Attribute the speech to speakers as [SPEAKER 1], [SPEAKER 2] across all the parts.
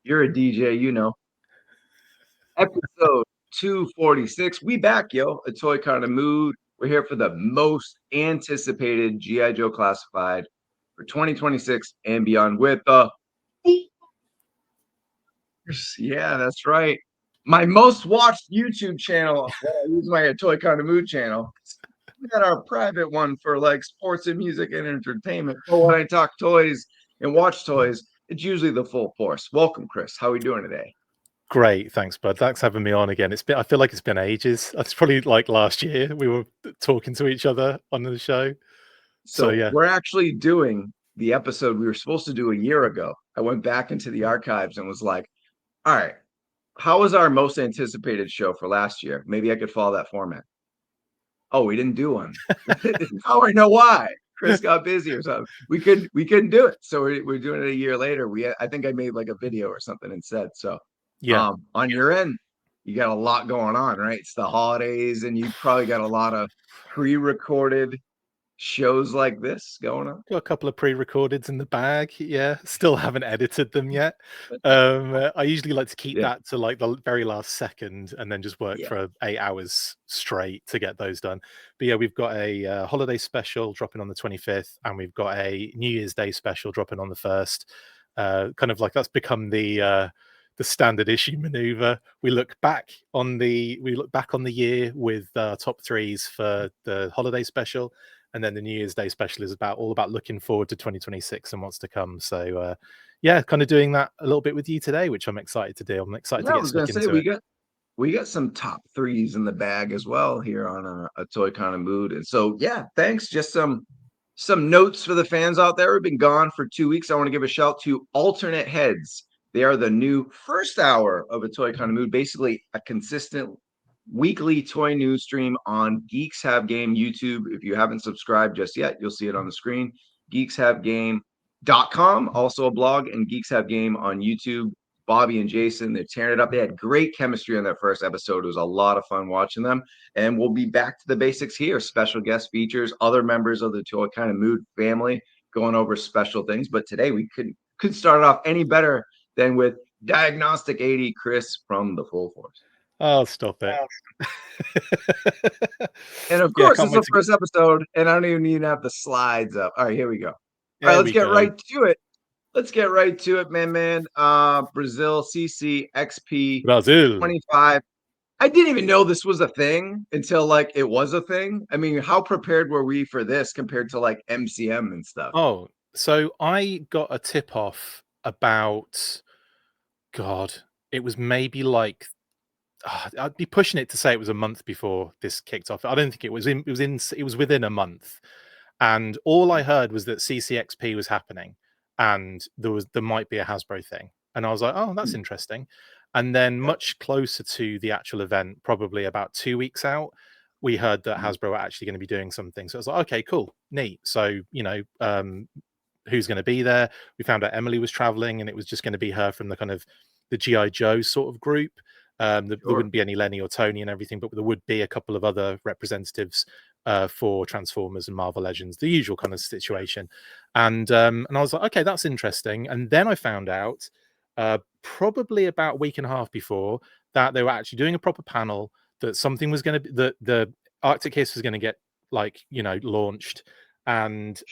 [SPEAKER 1] You're a DJ, you know. Episode 246. We back, yo. A toy kind of mood. We're here for the most anticipated GIJoe classified for 2026 and beyond with yeah, that's right. My most watched YouTube channel. I use my toy kind of mood channel. We got our private one for like sports and music and entertainment. But when I talk toys and watch toys, it's usually the full force. Welcome, Chris. How are we doing today?
[SPEAKER 2] Great, thanks, bud. Thanks for having me on again. I feel like it's been ages. It's probably like last year we were talking to each other on the show. So
[SPEAKER 1] So
[SPEAKER 2] yeah.
[SPEAKER 1] we're actually doing the episode we were supposed to do a year ago. I went back into the archives and was like, all right, how was our most anticipated show for last year? Maybe I could follow that format. Oh, we didn't do one. Now I know why. Chris got busy or something. We couldn't do it. So we're doing it a year later. I think I made like a video or something instead. So
[SPEAKER 2] Yeah.
[SPEAKER 1] on your end, you got a lot going on, right? It's the holidays, and you probably got a lot of pre-recorded shows like this going on.
[SPEAKER 2] Got a couple of pre-recordeds in the bag. Yeah, still haven't edited them yet. I usually like to keep
[SPEAKER 1] Yeah,
[SPEAKER 2] that to like the very last second and then just work
[SPEAKER 1] yeah.
[SPEAKER 2] for 8 hours straight to get those done. But yeah, we've got a holiday special dropping on the 25th, and we've got a New Year's Day special dropping on the 1st. Kind of like that's become the standard issue maneuver. We look back on the year with top threes for the holiday special, and then the New Year's Day special is all about looking forward to 2026 and what's to come. So yeah, kind of doing that a little bit with you today, which I'm excited to do. I'm excited
[SPEAKER 1] Yeah,
[SPEAKER 2] to
[SPEAKER 1] I
[SPEAKER 2] get
[SPEAKER 1] was gonna
[SPEAKER 2] stuck
[SPEAKER 1] say
[SPEAKER 2] into it.
[SPEAKER 1] we got some top threes in the bag as well here on a toy kind of mood. And so yeah, thanks. Just some notes for the fans out there. We've been gone for 2 weeks. I want to give a shout to Alternate Heads. They are the new first hour of a toy kind of mood, basically a consistent weekly toy news stream on Geeks Have Game YouTube. If you haven't subscribed just yet, you'll see it on the screen. geekshavegame.com, also a blog, and Geeks Have Game on YouTube. Bobby and Jason, they're tearing it up. They had great chemistry on that first episode. It was a lot of fun watching them. And we'll be back to the basics here. Special guest features, other members of the Toy Kind of Mood family going over special things. But today we couldn't start it off any better than with Diagnostic 80 Chris from the Full Force.
[SPEAKER 2] Oh, stop it.
[SPEAKER 1] And of course, it's the first episode, and I don't even need to have the slides up. All right, here we go. All right, let's get right to it. Let's get right to it, man. Brazil CCXP25. I didn't even know this was a thing until like it was a thing. I mean, how prepared were we for this compared to like MCM and stuff?
[SPEAKER 2] Oh, so I got a tip off about, God, it was maybe like, I'd be pushing it to say it was a month before this kicked off. I don't think it was within a month. And all I heard was that CCXP was happening and there might be a Hasbro thing. And I was like, oh, that's interesting. And then much closer to the actual event, probably about 2 weeks out, we heard that Hasbro were actually going to be doing something. So I was like, okay, cool, neat. So, who's going to be there? We found out Emily was traveling, and it was just going to be her from the kind of the GIJoe sort of group. There wouldn't be any Lenny or Tony and everything, but there would be a couple of other representatives for Transformers and Marvel Legends, the usual kind of situation. And I was like, okay, that's interesting. And then I found out probably about a week and a half before that they were actually doing a proper panel, that something was going to be, the Arctic Hiss was going to get launched. And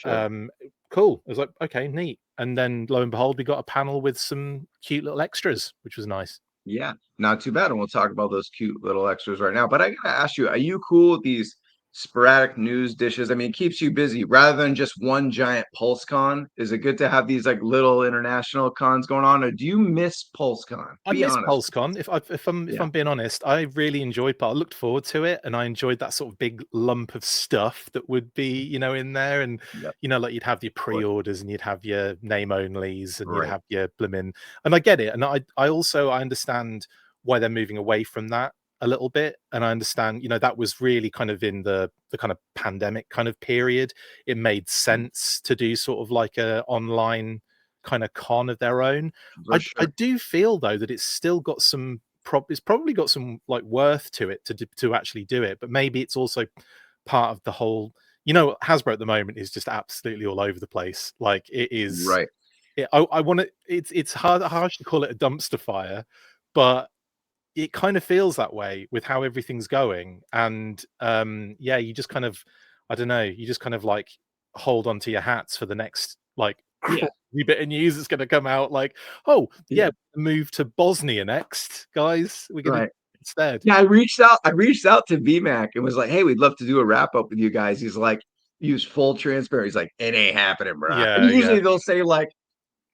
[SPEAKER 2] cool. I was like, okay, neat. And then lo and behold, we got a panel with some cute little extras, which was nice.
[SPEAKER 1] Yeah, not too bad. And we'll talk about those cute little extras right now. But I gotta ask you, are you cool with these sporadic news dishes? I mean, it keeps you busy rather than just one giant Pulse Con. Is it good to have these like little international cons going on, or do you miss Pulse Con?
[SPEAKER 2] I miss PulseCon. If I'm being honest, I really enjoyed. But I looked forward to it, and I enjoyed that sort of big lump of stuff that would be, in there, and like you'd have your pre-orders, and you'd have your name onlys, and you'd have your blimmin'. And I get it, and I understand why they're moving away from that a little bit, and I understand, that was really kind of in the kind of pandemic kind of period. It made sense to do sort of like a online kind of con of their own. I do feel though that it's still got some it's probably got some like worth to it to actually do it, but maybe it's also part of the whole, Hasbro at the moment is just absolutely all over the place. Like it is I want to. It's harsh to call it a dumpster fire, but it kind of feels that way with how everything's going. And yeah, you just kind of, I don't know, you just kind of like hold on to your hats for the next like
[SPEAKER 1] Yeah,
[SPEAKER 2] crazy bit of news that's going to come out. Like, oh
[SPEAKER 1] yeah,
[SPEAKER 2] yeah, move to Bosnia next, guys. We're gonna
[SPEAKER 1] right.
[SPEAKER 2] instead.
[SPEAKER 1] Yeah, I reached out to VMAC and was like, "Hey, we'd love to do a wrap up with you guys." He's like, "Use full transparency." He's like, "It ain't happening, bro." And
[SPEAKER 2] Yeah, yeah.
[SPEAKER 1] usually they'll say like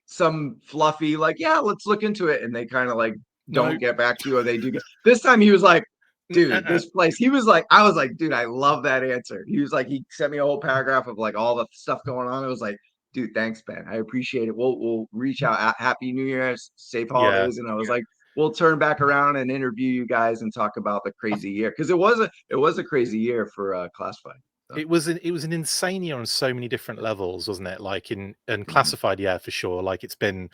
[SPEAKER 1] some fluffy, like, "Yeah, let's look into it," and they kind of like
[SPEAKER 2] No.
[SPEAKER 1] don't get back to you, or they do get. This time he was like, "Dude,
[SPEAKER 2] Uh-uh.
[SPEAKER 1] this place." He was like, I was like, "Dude, I love that answer." He was like, he sent me a whole paragraph of like all the stuff going on. I was like, "Dude, thanks, Ben. I appreciate it. We'll reach out. Happy New Year, safe
[SPEAKER 2] Yeah.
[SPEAKER 1] holidays." And I was like, we'll turn back around and interview you guys and talk about the crazy year, because it was a crazy year for classified. So,
[SPEAKER 2] It was an insane year on so many different levels, wasn't it? Like in
[SPEAKER 1] mhm,
[SPEAKER 2] classified, yeah, for sure. Like it's been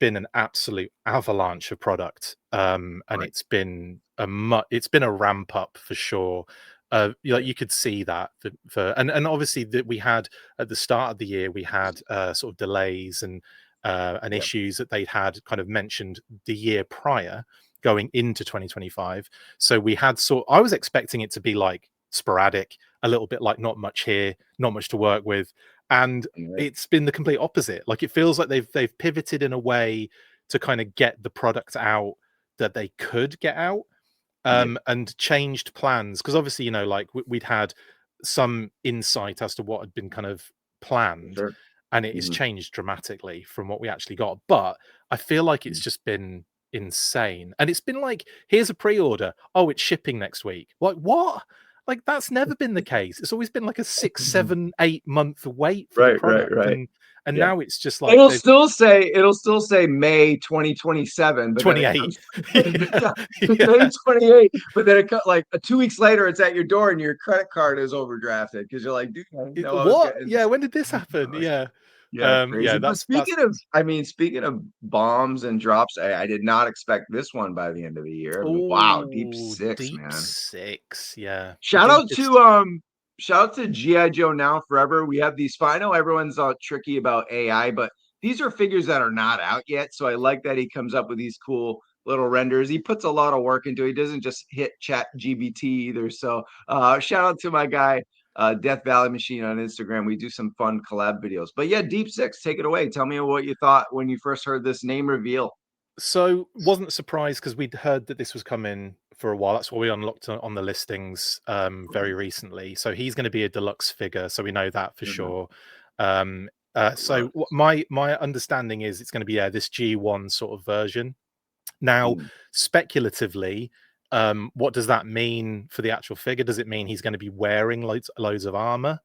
[SPEAKER 2] an absolute avalanche of product, and
[SPEAKER 1] right.
[SPEAKER 2] it's been a ramp up for sure. Like you could see that and obviously that we had at the start of the year we had sort of delays and
[SPEAKER 1] Yeah.
[SPEAKER 2] issues that they'd had kind of mentioned the year prior going into 2025. So we had I was expecting it to be like sporadic, a little bit like not much here, not much to work with, and
[SPEAKER 1] Right.
[SPEAKER 2] it's been the complete opposite. Like it feels like they've pivoted in a way to kind of get the product out that they could get out,
[SPEAKER 1] Yeah.
[SPEAKER 2] and changed plans because obviously like we'd had some insight as to what had been kind of planned,
[SPEAKER 1] Sure.
[SPEAKER 2] and it has
[SPEAKER 1] Mhm.
[SPEAKER 2] changed dramatically from what we actually got. But I feel like it's
[SPEAKER 1] Mhm.
[SPEAKER 2] just been insane, and it's been like, here's a pre-order, oh it's shipping next week. Like what? Like that's never been the case. It's always been like a 6 7 8 month wait for the
[SPEAKER 1] Right, right,
[SPEAKER 2] product,
[SPEAKER 1] right.
[SPEAKER 2] and
[SPEAKER 1] Yeah.
[SPEAKER 2] now it's just like
[SPEAKER 1] It'll
[SPEAKER 2] they've
[SPEAKER 1] still say it'll still say May 2027, but then it
[SPEAKER 2] 28.
[SPEAKER 1] comes
[SPEAKER 2] Yeah,
[SPEAKER 1] May
[SPEAKER 2] yeah.
[SPEAKER 1] 28, but then like 2 weeks later, it's at your door and your credit card is overdrafted because you're like, dude, I didn't know I was
[SPEAKER 2] What?
[SPEAKER 1] getting.
[SPEAKER 2] Yeah, when did this happen? Yeah.
[SPEAKER 1] Yeah,
[SPEAKER 2] Yeah,
[SPEAKER 1] crazy. But
[SPEAKER 2] that's
[SPEAKER 1] speaking of bombs and drops, I did not expect this one by the end of the year. Wow, Deep
[SPEAKER 2] oh,
[SPEAKER 1] Six,
[SPEAKER 2] Deep
[SPEAKER 1] man.
[SPEAKER 2] Six. Yeah. The
[SPEAKER 1] Shout out to
[SPEAKER 2] deepest.
[SPEAKER 1] GIJoe Now Forever. We have these. I know everyone's tricky about AI, but these are figures that are not out yet. So I like that he comes up with these cool little renders. He puts a lot of work into it. He doesn't just hit chat GBT either. So shout out to my guy, Death Valley Machine on Instagram. We do some fun collab videos. But yeah, Deep Six, take it away. Tell me what you thought when you first heard this name reveal.
[SPEAKER 2] So wasn't surprised because we'd heard that this was coming for a while. That's why we unlocked on the listings very recently. So he's going to be a deluxe figure. So we know that for
[SPEAKER 1] Mhm.
[SPEAKER 2] sure. Um, so my understanding is it's going to be this G1 sort of version. Now,
[SPEAKER 1] Mhm.
[SPEAKER 2] speculatively, what does that mean for the actual figure? Does it mean he's going to be wearing loads of armor,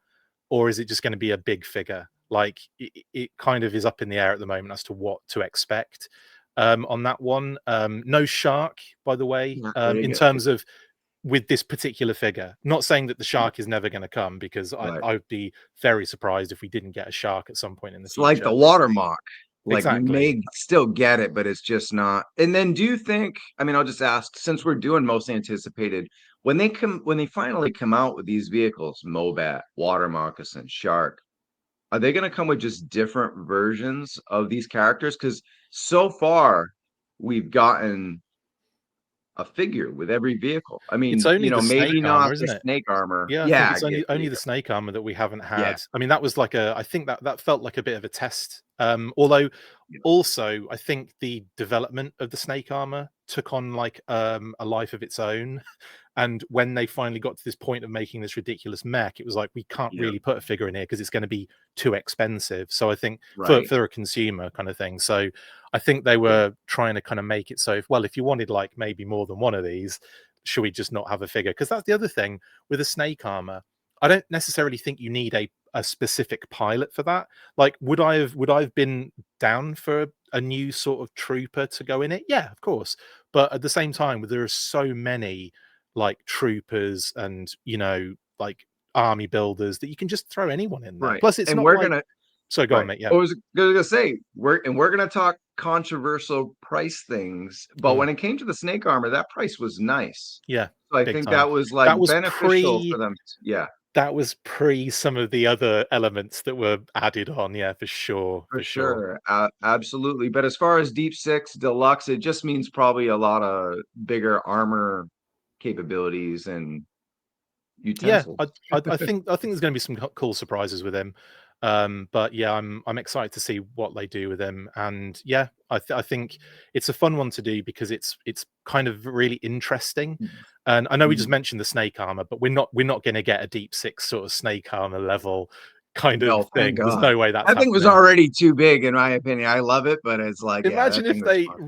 [SPEAKER 2] or is it just going to be a big figure? Like it kind of is up in the air at the moment as to what to expect on that one. No shark, by the way,
[SPEAKER 1] Yeah, they didn't
[SPEAKER 2] in
[SPEAKER 1] get
[SPEAKER 2] terms of with this particular figure. Not saying that the
[SPEAKER 1] yeah,
[SPEAKER 2] shark is never going to come, because
[SPEAKER 1] right.
[SPEAKER 2] I would be very surprised if we didn't get a shark at some point in the
[SPEAKER 1] It's like the
[SPEAKER 2] future.
[SPEAKER 1] watermark. Like we
[SPEAKER 2] Exactly.
[SPEAKER 1] may still get it, but it's just not. And then do you think, I mean, I'll just ask, since we're doing most anticipated, when they finally come out with these vehicles, Mobat, Water Moccasin, Shark, are they going to come with just different versions of these characters? Because so far we've gotten a figure with every vehicle. I
[SPEAKER 2] It's
[SPEAKER 1] mean,
[SPEAKER 2] only the
[SPEAKER 1] maybe
[SPEAKER 2] snake
[SPEAKER 1] not
[SPEAKER 2] armor,
[SPEAKER 1] the
[SPEAKER 2] isn't it?
[SPEAKER 1] snake armor.
[SPEAKER 2] Yeah, I think
[SPEAKER 1] Yeah,
[SPEAKER 2] it's
[SPEAKER 1] yeah, there
[SPEAKER 2] only
[SPEAKER 1] you
[SPEAKER 2] the
[SPEAKER 1] go.
[SPEAKER 2] snake armor that we haven't
[SPEAKER 1] Yeah,
[SPEAKER 2] had. I mean, that was like I think that felt like a bit of a test. Although
[SPEAKER 1] yeah,
[SPEAKER 2] also I think the development of the snake armor took on like a life of its own. And when they finally got to this point of making this ridiculous mech, it was like we can't
[SPEAKER 1] yeah,
[SPEAKER 2] really put a figure in here because it's going to be too expensive. So I think
[SPEAKER 1] right.
[SPEAKER 2] for a consumer kind of thing. So I think they
[SPEAKER 1] Yeah,
[SPEAKER 2] were trying to kind of make it so if you wanted like maybe more than one of these, should we just not have a figure? Because that's the other thing with a snake armor. I don't necessarily think you need a specific pilot for that. Like, would I have been down for a new sort of trooper to go in it? Yeah, of course. But at the same time, there are so many like troopers and like army builders that you can just throw anyone in there.
[SPEAKER 1] right.
[SPEAKER 2] Plus, it's
[SPEAKER 1] And
[SPEAKER 2] not
[SPEAKER 1] we're
[SPEAKER 2] like
[SPEAKER 1] gonna
[SPEAKER 2] so go on,
[SPEAKER 1] Right.
[SPEAKER 2] mate. Yeah.
[SPEAKER 1] I was gonna say we're gonna talk controversial price things, but
[SPEAKER 2] Mm,
[SPEAKER 1] when it came to the snake armor, that price was nice.
[SPEAKER 2] yeah,
[SPEAKER 1] So I
[SPEAKER 2] big
[SPEAKER 1] think
[SPEAKER 2] time.
[SPEAKER 1] that was like
[SPEAKER 2] That was
[SPEAKER 1] beneficial for
[SPEAKER 2] pre
[SPEAKER 1] them. Yeah.
[SPEAKER 2] that was pre some of the other elements that were added on. Yeah, for sure,
[SPEAKER 1] For
[SPEAKER 2] for sure.
[SPEAKER 1] sure. Absolutely. But as far as Deep Six Deluxe, it just means probably a lot of bigger armor capabilities and
[SPEAKER 2] Yeah,
[SPEAKER 1] utensils.
[SPEAKER 2] I think there's going to be some cool surprises with him. But yeah, I'm excited to see what they do with him. And yeah, I think it's a fun one to do because it's kind of really interesting. And I know we just
[SPEAKER 1] Mhm.
[SPEAKER 2] mentioned the snake armor, but we're not going to get a deep six sort of snake armor level kind of
[SPEAKER 1] No, thank
[SPEAKER 2] thing. There's
[SPEAKER 1] God.
[SPEAKER 2] no way that's
[SPEAKER 1] That thing was
[SPEAKER 2] happening.
[SPEAKER 1] already too big, in my opinion. I love it, but it's like, yeah,
[SPEAKER 2] Imagine
[SPEAKER 1] that
[SPEAKER 2] if
[SPEAKER 1] thing was
[SPEAKER 2] they
[SPEAKER 1] fun.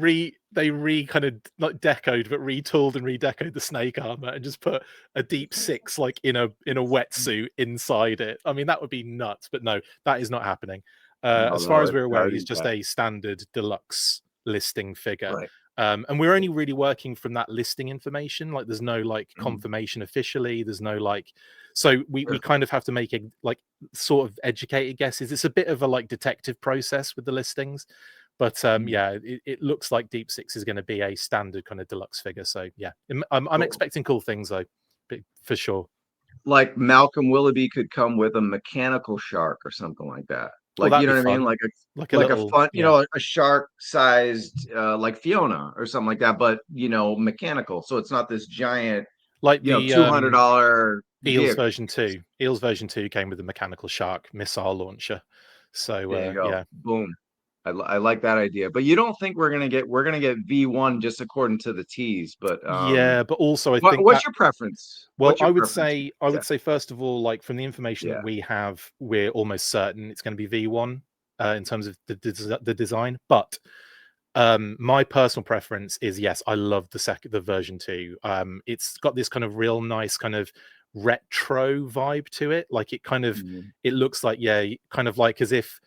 [SPEAKER 2] re kind of not decoed but retooled and redecoed the snake armor and just put a deep six like in a wetsuit inside it. I mean, that would be nuts. But no, that is not happening.
[SPEAKER 1] No,
[SPEAKER 2] As far as we're
[SPEAKER 1] that
[SPEAKER 2] aware,
[SPEAKER 1] would
[SPEAKER 2] he's
[SPEAKER 1] be
[SPEAKER 2] just
[SPEAKER 1] bad.
[SPEAKER 2] a standard deluxe listing figure.
[SPEAKER 1] Right.
[SPEAKER 2] And we're only really working from that listing information. Like, there's no like
[SPEAKER 1] Mhm.
[SPEAKER 2] confirmation officially. There's no like, so we
[SPEAKER 1] Sure.
[SPEAKER 2] kind of have to make a like sort of educated guesses. It's a bit of a like detective process with the listings. But
[SPEAKER 1] Mhm.
[SPEAKER 2] yeah, it looks like Deep Six is going to be a standard kind of deluxe figure. So yeah, I'm
[SPEAKER 1] Cool.
[SPEAKER 2] expecting cool things though, for sure.
[SPEAKER 1] Like Malcolm Willoughby could come with a mechanical shark or something like that.
[SPEAKER 2] Oh,
[SPEAKER 1] Like,
[SPEAKER 2] that'd
[SPEAKER 1] you
[SPEAKER 2] be
[SPEAKER 1] know what I mean?
[SPEAKER 2] fun. Like a
[SPEAKER 1] Like a
[SPEAKER 2] little,
[SPEAKER 1] fun,
[SPEAKER 2] yeah,
[SPEAKER 1] a shark sized like Fiona or something like that, but mechanical. So it's not this giant,
[SPEAKER 2] like the
[SPEAKER 1] $200
[SPEAKER 2] Eels
[SPEAKER 1] vehicle.
[SPEAKER 2] version two. Eels version two came with a mechanical shark missile launcher. So
[SPEAKER 1] There you go.
[SPEAKER 2] yeah,
[SPEAKER 1] Boom. I like that idea. But you don't think we're gonna get V1 just according to the teas, but
[SPEAKER 2] yeah, but also I think
[SPEAKER 1] what's
[SPEAKER 2] that,
[SPEAKER 1] your preference?
[SPEAKER 2] well,
[SPEAKER 1] What's your preference?
[SPEAKER 2] I
[SPEAKER 1] Yeah.
[SPEAKER 2] would say first of all, like from the information that
[SPEAKER 1] Yeah.
[SPEAKER 2] we have, we're almost certain it's going to be V1 in terms of the design. But my personal preference is, yes, I love the version 2. It's got this kind of real nice kind of retro vibe to it. Like,
[SPEAKER 1] Mhm.
[SPEAKER 2] it looks like, yeah, kind of like as if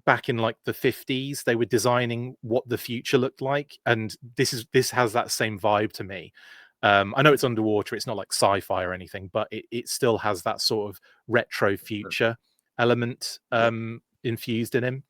[SPEAKER 2] back in like the 50s they were designing what the future looked like, and this has that same vibe to me. I know it's underwater, it's not like sci-fi or anything, but it still has that sort of retro
[SPEAKER 1] Sure.
[SPEAKER 2] future element
[SPEAKER 1] Yeah.
[SPEAKER 2] infused in him.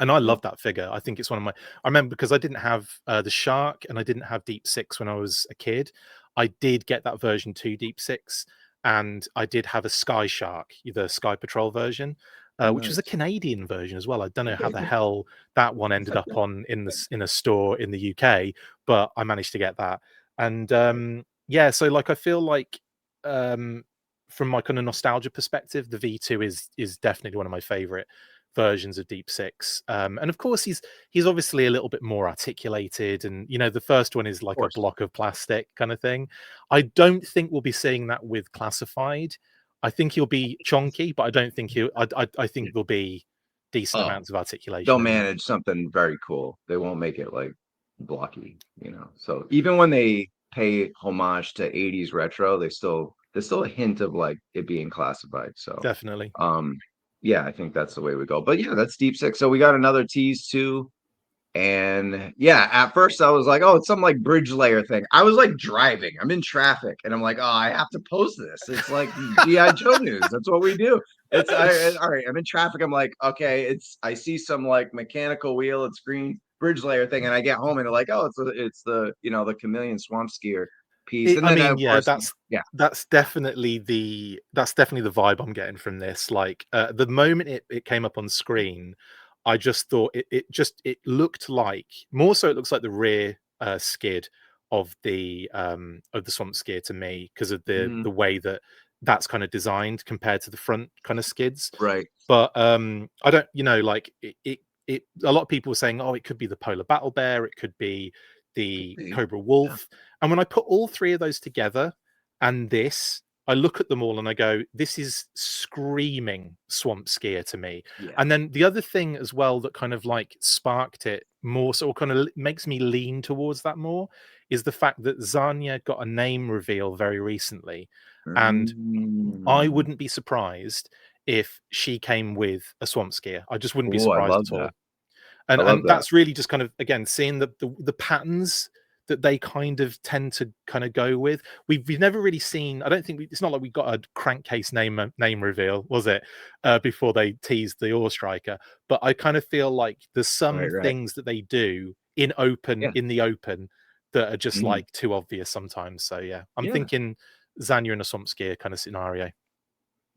[SPEAKER 2] And I
[SPEAKER 1] Yeah.
[SPEAKER 2] love that figure. I think it's one of my. I remember because I didn't have the shark and I didn't have Deep Six when I was a kid. I did get that version 2 Deep Six, and I did have a Sky Shark, the Sky Patrol version,
[SPEAKER 1] Oh,
[SPEAKER 2] which was a
[SPEAKER 1] nice.
[SPEAKER 2] Canadian version as well. I don't know how the hell that one ended up on in a store in the UK, but I managed to get that. And yeah, so like I feel like um, from my kind of nostalgia perspective, the V2 is definitely one of my favorite versions of Deep Six. And of course, he's obviously a little bit more articulated, and the first one is
[SPEAKER 1] Of
[SPEAKER 2] like a
[SPEAKER 1] course.
[SPEAKER 2] block of plastic kind of thing. I don't think we'll be seeing that with Classified. I think he'll be chonky, but I don't think he'll. I think there'll be decent
[SPEAKER 1] Oh,
[SPEAKER 2] amounts of
[SPEAKER 1] they'll
[SPEAKER 2] articulation in him.
[SPEAKER 1] manage something very cool. They won't make it like blocky. So even when they pay homage to 80s retro, there's still a hint of like it being classified. So
[SPEAKER 2] Definitely.
[SPEAKER 1] um yeah, I think that's the way we go. But yeah, that's Deep Six. So we got another tease too. And yeah, at first I was like, oh, it's some like bridge layer thing. I was like driving, I'm in traffic, and I'm like, oh, I have to post this. It's like GIJoe news. That's what we do. All right, I'm in traffic. I'm like, okay, I see some like mechanical wheel, it's green bridge layer thing, and I get home and they're like, oh, it's the the Chameleon Swamp Skier piece. And
[SPEAKER 2] I
[SPEAKER 1] then
[SPEAKER 2] mean,
[SPEAKER 1] of
[SPEAKER 2] yeah,
[SPEAKER 1] course,
[SPEAKER 2] that's
[SPEAKER 1] yeah,
[SPEAKER 2] that's
[SPEAKER 1] yeah.
[SPEAKER 2] definitely the vibe I'm getting from this. Like the moment it came up on screen, I just thought it looked like, more so it looks like the rear skid of the swamp skier to me, because of
[SPEAKER 1] Mhm.
[SPEAKER 2] the way that that's kind of designed compared to the front kind of skids.
[SPEAKER 1] Right.
[SPEAKER 2] But I don't, like a lot of people were saying, oh, it could be the polar battle bear, it could be
[SPEAKER 1] Could
[SPEAKER 2] the
[SPEAKER 1] be.
[SPEAKER 2] cobra
[SPEAKER 1] Yeah.
[SPEAKER 2] wolf. And when I put all three of those together and this, I look at them all and I go, this is screaming swamp skier to me.
[SPEAKER 1] Yeah.
[SPEAKER 2] And then the other thing as well that kind of like sparked it more, so kind of makes me lean towards that more, is the fact that Zanya got a name reveal very recently. And I
[SPEAKER 1] Mm.
[SPEAKER 2] wouldn't be surprised if she came with a swamp skier. I just wouldn't be
[SPEAKER 1] Oh, I
[SPEAKER 2] surprised
[SPEAKER 1] love
[SPEAKER 2] at
[SPEAKER 1] that.
[SPEAKER 2] all.
[SPEAKER 1] I love
[SPEAKER 2] And
[SPEAKER 1] that.
[SPEAKER 2] that's really just kind of, again, seeing the patterns that they kind of tend to kind of go with. We've never really seen. I don't think it's not like we got a crankcase name reveal, was it? Before they teased the Ore Striker, but I kind of feel like there's some
[SPEAKER 1] Right, right.
[SPEAKER 2] things that they do
[SPEAKER 1] Yeah.
[SPEAKER 2] in the open that are just
[SPEAKER 1] Mhm.
[SPEAKER 2] like too obvious sometimes. So yeah, I'm
[SPEAKER 1] Yeah.
[SPEAKER 2] thinking Zanya and a swamp skier kind of scenario.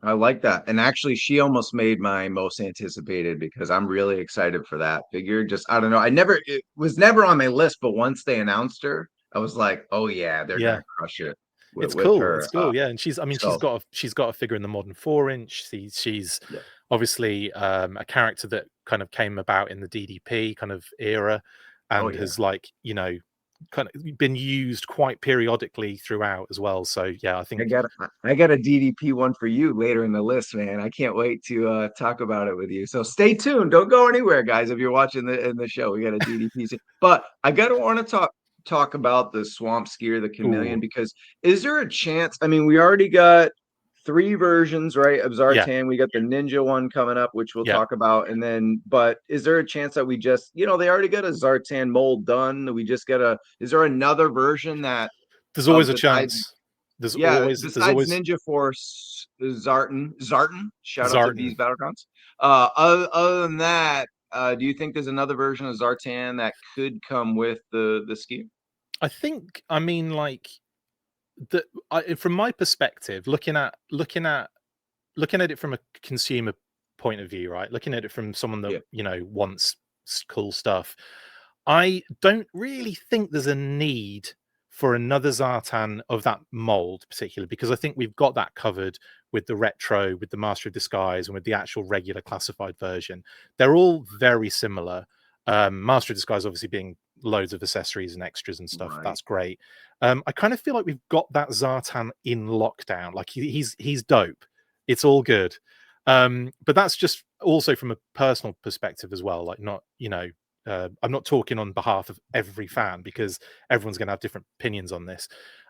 [SPEAKER 1] I like that. And actually, she almost made my most anticipated because I'm really excited for that figure. Just, I don't know. It was never on my list, but once they announced her, I was like, oh yeah, they're
[SPEAKER 2] Yeah.
[SPEAKER 1] gonna crush it
[SPEAKER 2] It's
[SPEAKER 1] with
[SPEAKER 2] cool.
[SPEAKER 1] her.
[SPEAKER 2] It's cool. Yeah, and I mean,
[SPEAKER 1] So
[SPEAKER 2] she's got a figure in the modern 4-inch. She's
[SPEAKER 1] yeah.
[SPEAKER 2] obviously a character that kind of came about in the DDP kind of era,
[SPEAKER 1] Oh
[SPEAKER 2] and
[SPEAKER 1] yeah.
[SPEAKER 2] has like kind of been used quite periodically throughout as well. So yeah, I
[SPEAKER 1] I
[SPEAKER 2] think
[SPEAKER 1] got I got a DDP one for you later in the list, man. I can't wait to talk about it with you. So stay tuned. Don't go anywhere, guys. If you're watching the show, we got a DDP. But I gotta want to talk about the Swamp Skier, the
[SPEAKER 2] ooh
[SPEAKER 1] Chameleon, because is there a chance? I mean, we already got three versions, right, of
[SPEAKER 2] yeah
[SPEAKER 1] Zartan. We got the Ninja one coming up, which we'll
[SPEAKER 2] yeah.
[SPEAKER 1] talk about, and then. But is there a chance that we just, they already got a Zartan mold done? We just got a. Is there another version that
[SPEAKER 2] There's always
[SPEAKER 1] of
[SPEAKER 2] a
[SPEAKER 1] besides
[SPEAKER 2] chance. There's
[SPEAKER 1] yeah,
[SPEAKER 2] always there's
[SPEAKER 1] besides
[SPEAKER 2] always
[SPEAKER 1] Ninja Force, Zartan, shout out to V's
[SPEAKER 2] Zartan.
[SPEAKER 1] Battlegrounds. Other than that, do you think there's another version of Zartan that could come with the ski?
[SPEAKER 2] I think I mean like from my perspective, looking at it from a consumer point of view, right? Looking at it from someone that
[SPEAKER 1] Yeah,
[SPEAKER 2] wants cool stuff, I don't really think there's a need for another Zartan of that mold, particularly because I think we've got that covered with the retro, with the Master of Disguise, and with the actual regular classified version. They're all very similar. Master of Disguise, obviously, being loads of accessories and extras and stuff.
[SPEAKER 1] right.
[SPEAKER 2] That's great. I kind of feel like we've got that Zartan in lockdown. Like he's dope. It's all good. But that's just also from a personal perspective as well. Like not, I'm not talking on behalf of every fan because everyone's going to have different opinions on this.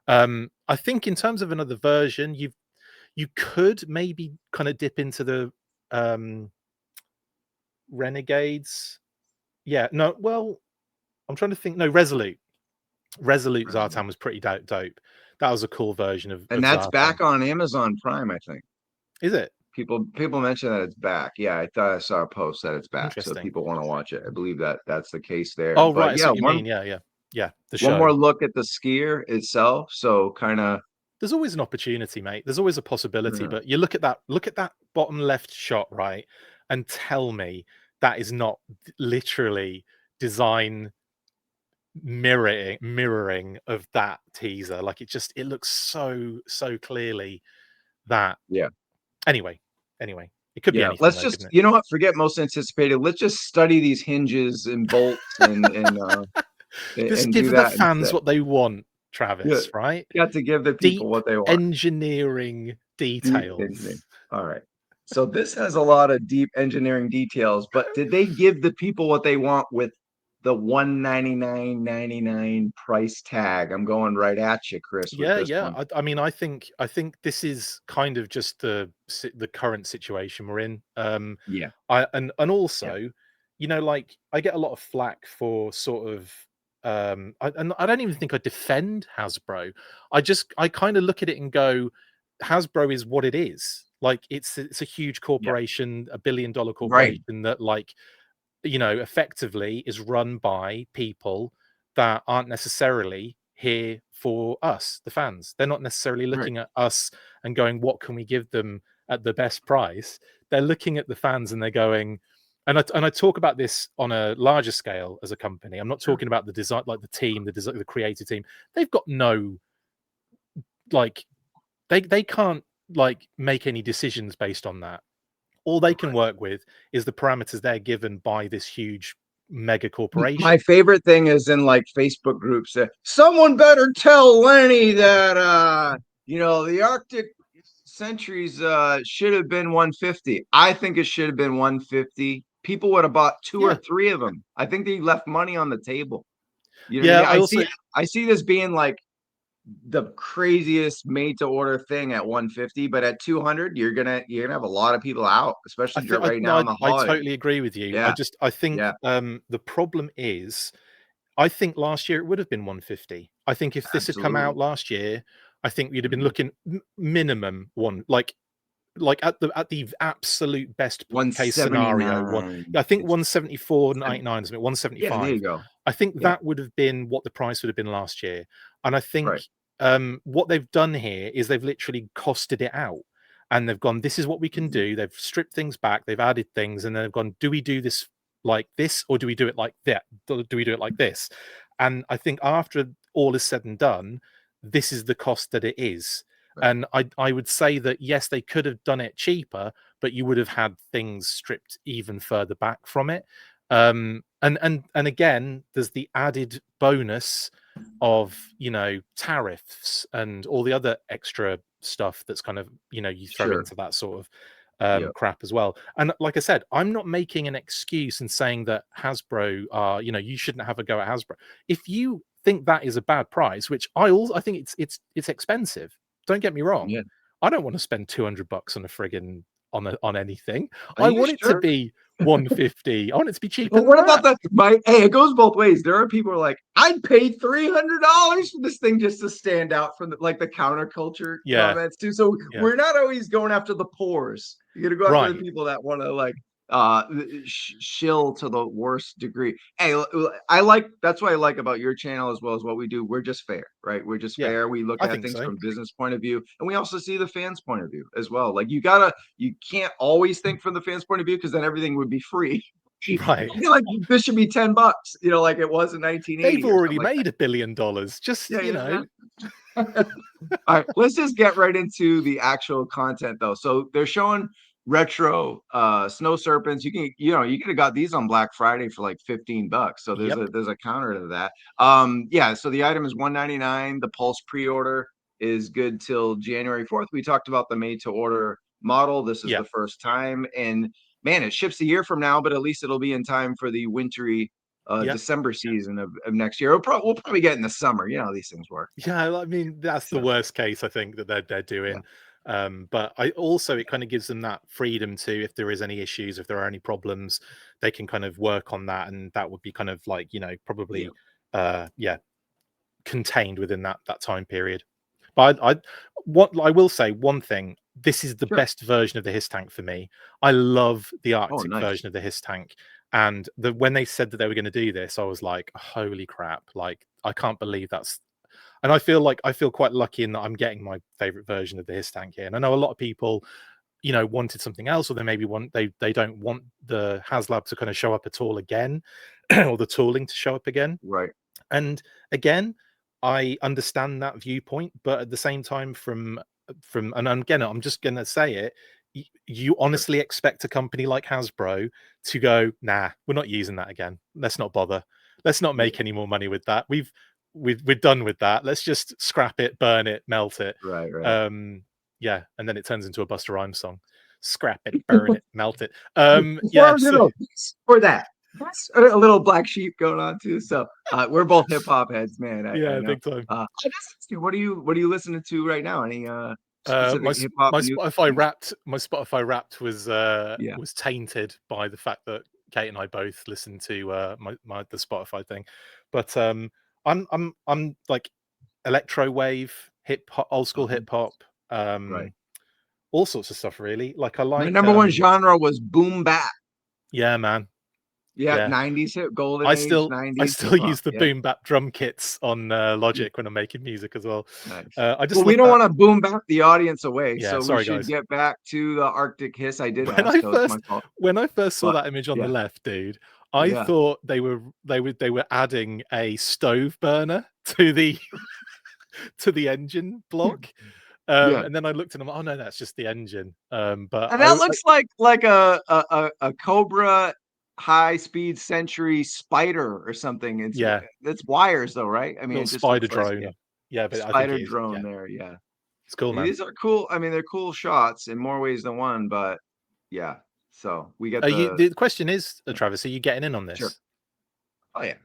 [SPEAKER 2] I think in terms of another version, you could maybe kind of dip into the Renegades. Yeah, no, well, I'm trying to think. No, Resolute
[SPEAKER 1] Right.
[SPEAKER 2] Zartan was pretty dope. That was a cool version
[SPEAKER 1] And
[SPEAKER 2] of
[SPEAKER 1] that's
[SPEAKER 2] Zartan.
[SPEAKER 1] back on Amazon Prime, I think.
[SPEAKER 2] Is it
[SPEAKER 1] People mention that it's back. Yeah, I thought I saw a post that it's back, so
[SPEAKER 2] interesting?
[SPEAKER 1] people want to watch it. I believe that that's the case there.
[SPEAKER 2] Oh,
[SPEAKER 1] But
[SPEAKER 2] right. I see
[SPEAKER 1] yeah,
[SPEAKER 2] what you
[SPEAKER 1] one
[SPEAKER 2] mean. Yeah, yeah, yeah. The
[SPEAKER 1] one
[SPEAKER 2] show.
[SPEAKER 1] more look at the skier itself. So kind of
[SPEAKER 2] There's always an opportunity, mate. There's always a possibility. But you look at that bottom left shot, right, and tell me that is not literally design mirroring of that teaser. Like it looks so clearly that.
[SPEAKER 1] yeah.
[SPEAKER 2] Anyway, it could be
[SPEAKER 1] Yeah,
[SPEAKER 2] anything
[SPEAKER 1] let's
[SPEAKER 2] though,
[SPEAKER 1] just,
[SPEAKER 2] couldn't it?
[SPEAKER 1] you know what, forget most anticipated. Let's just study these hinges and bolts
[SPEAKER 2] Just
[SPEAKER 1] and
[SPEAKER 2] give
[SPEAKER 1] do
[SPEAKER 2] the
[SPEAKER 1] that
[SPEAKER 2] fans
[SPEAKER 1] instead.
[SPEAKER 2] what they want,
[SPEAKER 1] Yeah,
[SPEAKER 2] Travis, right?
[SPEAKER 1] got to give the people
[SPEAKER 2] Deep
[SPEAKER 1] what they want.
[SPEAKER 2] engineering
[SPEAKER 1] Deep engineering.
[SPEAKER 2] details.
[SPEAKER 1] All right. So this has a lot of deep engineering details, but did they give the people what they want with the 199.99 price tag? I'm going right at you, Chris, with
[SPEAKER 2] Yeah,
[SPEAKER 1] this
[SPEAKER 2] yeah.
[SPEAKER 1] one.
[SPEAKER 2] I mean, I think this is kind of just the current situation we're in.
[SPEAKER 1] Yeah.
[SPEAKER 2] And
[SPEAKER 1] Yeah.
[SPEAKER 2] also, like I get a lot of flack for sort of and I don't even think I defend Hasbro. I kind of look at it and go, Hasbro is what it is. Like it's a huge
[SPEAKER 1] Yeah.
[SPEAKER 2] corporation, $1 billion
[SPEAKER 1] Right.
[SPEAKER 2] corporation that effectively is run by people that aren't necessarily here for us, the fans. They're not necessarily
[SPEAKER 1] Right.
[SPEAKER 2] looking at us and going, what can we give them at the best price? They're looking at the fans and they're going, and I talk about this on a larger scale as a company. I'm not
[SPEAKER 1] Sure.
[SPEAKER 2] talking about the design, like the team, the creative team. They've got no like they can't like make any decisions based on that. All they can work with is the parameters they're given by this huge mega
[SPEAKER 1] My
[SPEAKER 2] corporation.
[SPEAKER 1] favorite thing is in like Facebook groups that someone better tell Lenny that the Arctic Centuries should have been 150. I think it should have been 150. People would have bought two or
[SPEAKER 2] Yeah,
[SPEAKER 1] three of them. I think they left money on the table. You know what I
[SPEAKER 2] yeah.
[SPEAKER 1] mean?
[SPEAKER 2] I also
[SPEAKER 1] I see this being like the craziest made to order thing at 150, but at 200, you're gonna have a lot of people out,
[SPEAKER 2] I
[SPEAKER 1] especially
[SPEAKER 2] think
[SPEAKER 1] right
[SPEAKER 2] no,
[SPEAKER 1] now in the
[SPEAKER 2] I
[SPEAKER 1] holiday.
[SPEAKER 2] totally agree with you.
[SPEAKER 1] Yeah,
[SPEAKER 2] I think
[SPEAKER 1] yeah,
[SPEAKER 2] the problem is I think last year it would have been 150. I think if this had come out
[SPEAKER 1] absolutely.
[SPEAKER 2] last year, I think you'd have been
[SPEAKER 1] Mhm.
[SPEAKER 2] looking minimum one like at the absolute best case scenario, one.
[SPEAKER 1] 179.
[SPEAKER 2] I think
[SPEAKER 1] It's
[SPEAKER 2] 174.99 is it
[SPEAKER 1] yeah, there
[SPEAKER 2] 175.
[SPEAKER 1] you go.
[SPEAKER 2] I think
[SPEAKER 1] Yeah,
[SPEAKER 2] that would have been what the price would have been last year. And I think
[SPEAKER 1] right.
[SPEAKER 2] what they've done here is they've literally costed it out. and they've gone, this is what we can do. They've stripped things back, they've added things, and then they've gone, do we do this like this, or do we do it like that? Do we do it like this? And I think after all is said and done, this is the cost that it is.
[SPEAKER 1] Right.
[SPEAKER 2] And I would say that yes, they could have done it cheaper, but you would have had things stripped even further back from it. And again, there's the added bonus of, you know, tariffs and all the other extra stuff that's kind of, you know, you throw
[SPEAKER 1] Sure.
[SPEAKER 2] into that sort of
[SPEAKER 1] Yep.
[SPEAKER 2] crap as well. And like I said, I'm not making an excuse and saying that Hasbro are, you know, you shouldn't have a go at Hasbro. If you think that is a bad price, which I think it's expensive. Don't get me wrong.
[SPEAKER 1] Yeah.
[SPEAKER 2] I don't want to spend $200 on a friggin' on anything.
[SPEAKER 1] Are
[SPEAKER 2] I
[SPEAKER 1] you
[SPEAKER 2] want it to
[SPEAKER 1] sure?
[SPEAKER 2] be 150. I want it to be cheaper
[SPEAKER 1] But
[SPEAKER 2] than
[SPEAKER 1] what about
[SPEAKER 2] that.
[SPEAKER 1] hey, it goes both ways. There are people who are like, I'd pay $300 for this thing just to stand out from the counterculture
[SPEAKER 2] Yeah,
[SPEAKER 1] comments too. So
[SPEAKER 2] yeah.
[SPEAKER 1] we're not always going after the pores. You got to go after the
[SPEAKER 2] Right.
[SPEAKER 1] people that want to shill to the worst degree. Hey, I like that's what I like about your channel as well as what we do. We're just fair, right? We're just
[SPEAKER 2] Yeah.
[SPEAKER 1] fair. We look
[SPEAKER 2] I
[SPEAKER 1] at
[SPEAKER 2] think
[SPEAKER 1] things
[SPEAKER 2] so.
[SPEAKER 1] from business point of view, and we also see the fans point of view as well. Like you can't always think from the fans point of view because then everything would be free.
[SPEAKER 2] Right.
[SPEAKER 1] I feel like this should be $10, you know, like it was in
[SPEAKER 2] They've
[SPEAKER 1] 1980 or something
[SPEAKER 2] already
[SPEAKER 1] like that.
[SPEAKER 2] made $1 billion. Just,
[SPEAKER 1] Yeah,
[SPEAKER 2] you know.
[SPEAKER 1] yeah. All right, let's just get right into the actual content though. So they're showing retro snow serpents. You could have got these on Black Friday for like $15. So
[SPEAKER 2] Yep.
[SPEAKER 1] there's a counter to that. Yeah, so the item is $199. The Pulse pre-order is good till January 4th. We talked about the made to order model. This is
[SPEAKER 2] Yeah.
[SPEAKER 1] the first time, and man, it ships a year from now, but at least it'll be in time for the wintry
[SPEAKER 2] Yeah.
[SPEAKER 1] December season of next year. We'll probably get in the summer. You know how these things work.
[SPEAKER 2] Yeah, I mean, that's the
[SPEAKER 1] So
[SPEAKER 2] worst case I think that they're
[SPEAKER 1] yeah,
[SPEAKER 2] doing. But I also, it kind of gives them that freedom to, if there is any issues, if there are any problems, they can kind of work on that, and that would be kind of like, you know,
[SPEAKER 1] yeah,
[SPEAKER 2] probably yeah, contained within that time period. But I will say one thing, this is the
[SPEAKER 1] sure.
[SPEAKER 2] best version of the HISS tank for me. I love the
[SPEAKER 1] Oh,
[SPEAKER 2] Arctic
[SPEAKER 1] nice.
[SPEAKER 2] version of the HISS tank. And when they said that they were going to do this, I was like, holy crap, like I can't believe that's. And I feel quite lucky in that I'm getting my favorite version of the HISS tank here. And I know a lot of people, you know, wanted something else, or they maybe they don't want the Haslab to kind of show up at all again, or the tooling to show up again.
[SPEAKER 1] Right.
[SPEAKER 2] And again, I understand that viewpoint, but at the same time, and again, I'm just gonna say it, you
[SPEAKER 1] Sure.
[SPEAKER 2] honestly expect a company like Hasbro to go, nah, we're not using that again. Let's not bother. Let's not
[SPEAKER 1] Yeah.
[SPEAKER 2] make any more money with that. We're done with that. Let's just scrap it, burn it, melt it.
[SPEAKER 1] Right. Right.
[SPEAKER 2] Yeah, and then it turns into a Busta Rhymes song. Scrap it, burn it, melt it.
[SPEAKER 1] Well,
[SPEAKER 2] Yeah,
[SPEAKER 1] you
[SPEAKER 2] so
[SPEAKER 1] know, for that, that's a little black sheep going on too. So we're both hip hop heads, man. I
[SPEAKER 2] yeah,
[SPEAKER 1] know.
[SPEAKER 2] big time.
[SPEAKER 1] I just ask you, what are you listening to right now? Any specific hip hop
[SPEAKER 2] My
[SPEAKER 1] music?
[SPEAKER 2] Spotify Wrapped
[SPEAKER 1] Yeah.
[SPEAKER 2] was tainted by the fact that Kate and I both listened to the Spotify thing, but I'm like electro wave, hip hop, old school
[SPEAKER 1] Okay.
[SPEAKER 2] hip hop,
[SPEAKER 1] Right.
[SPEAKER 2] all sorts of stuff really. Like I
[SPEAKER 1] My
[SPEAKER 2] like
[SPEAKER 1] number one genre was boom bap.
[SPEAKER 2] yeah, man,
[SPEAKER 1] Yeah,
[SPEAKER 2] yeah.
[SPEAKER 1] 90s hip, golden
[SPEAKER 2] I
[SPEAKER 1] age,
[SPEAKER 2] still
[SPEAKER 1] 90s hip hop.
[SPEAKER 2] use the
[SPEAKER 1] Yeah.
[SPEAKER 2] boom bap drum kits on Logic when I'm making music as well.
[SPEAKER 1] Nice.
[SPEAKER 2] I just
[SPEAKER 1] Well, we
[SPEAKER 2] love
[SPEAKER 1] don't
[SPEAKER 2] that.
[SPEAKER 1] want to boom back the audience away,
[SPEAKER 2] Yeah,
[SPEAKER 1] so we
[SPEAKER 2] sorry
[SPEAKER 1] should
[SPEAKER 2] guys.
[SPEAKER 1] get back to the Arctic Hiss. I did
[SPEAKER 2] When
[SPEAKER 1] ask,
[SPEAKER 2] I
[SPEAKER 1] so it's my
[SPEAKER 2] first
[SPEAKER 1] fault.
[SPEAKER 2] when I first saw
[SPEAKER 1] But
[SPEAKER 2] that image on the
[SPEAKER 1] yeah,
[SPEAKER 2] left, dude, I
[SPEAKER 1] yeah,
[SPEAKER 2] thought they were adding a stove burner to the to the engine block.
[SPEAKER 1] yeah.
[SPEAKER 2] And then I looked at them, oh no, that's just the engine. But
[SPEAKER 1] And that looks like a Cobra high speed Century Spider or something.
[SPEAKER 2] yeah,
[SPEAKER 1] It's wires though, right? I mean,
[SPEAKER 2] little
[SPEAKER 1] it just
[SPEAKER 2] spider
[SPEAKER 1] looks like yeah,
[SPEAKER 2] drone. Yeah, but I think
[SPEAKER 1] spider
[SPEAKER 2] it is.
[SPEAKER 1] drone
[SPEAKER 2] Yeah,
[SPEAKER 1] there. Yeah,
[SPEAKER 2] it's cool, man.
[SPEAKER 1] these are cool. I mean, they're cool shots in more ways than one, but yeah. So we get
[SPEAKER 2] Are you?
[SPEAKER 1] the
[SPEAKER 2] The question is, Travis, are you getting in on
[SPEAKER 1] sure.
[SPEAKER 2] this?
[SPEAKER 1] Oh yeah.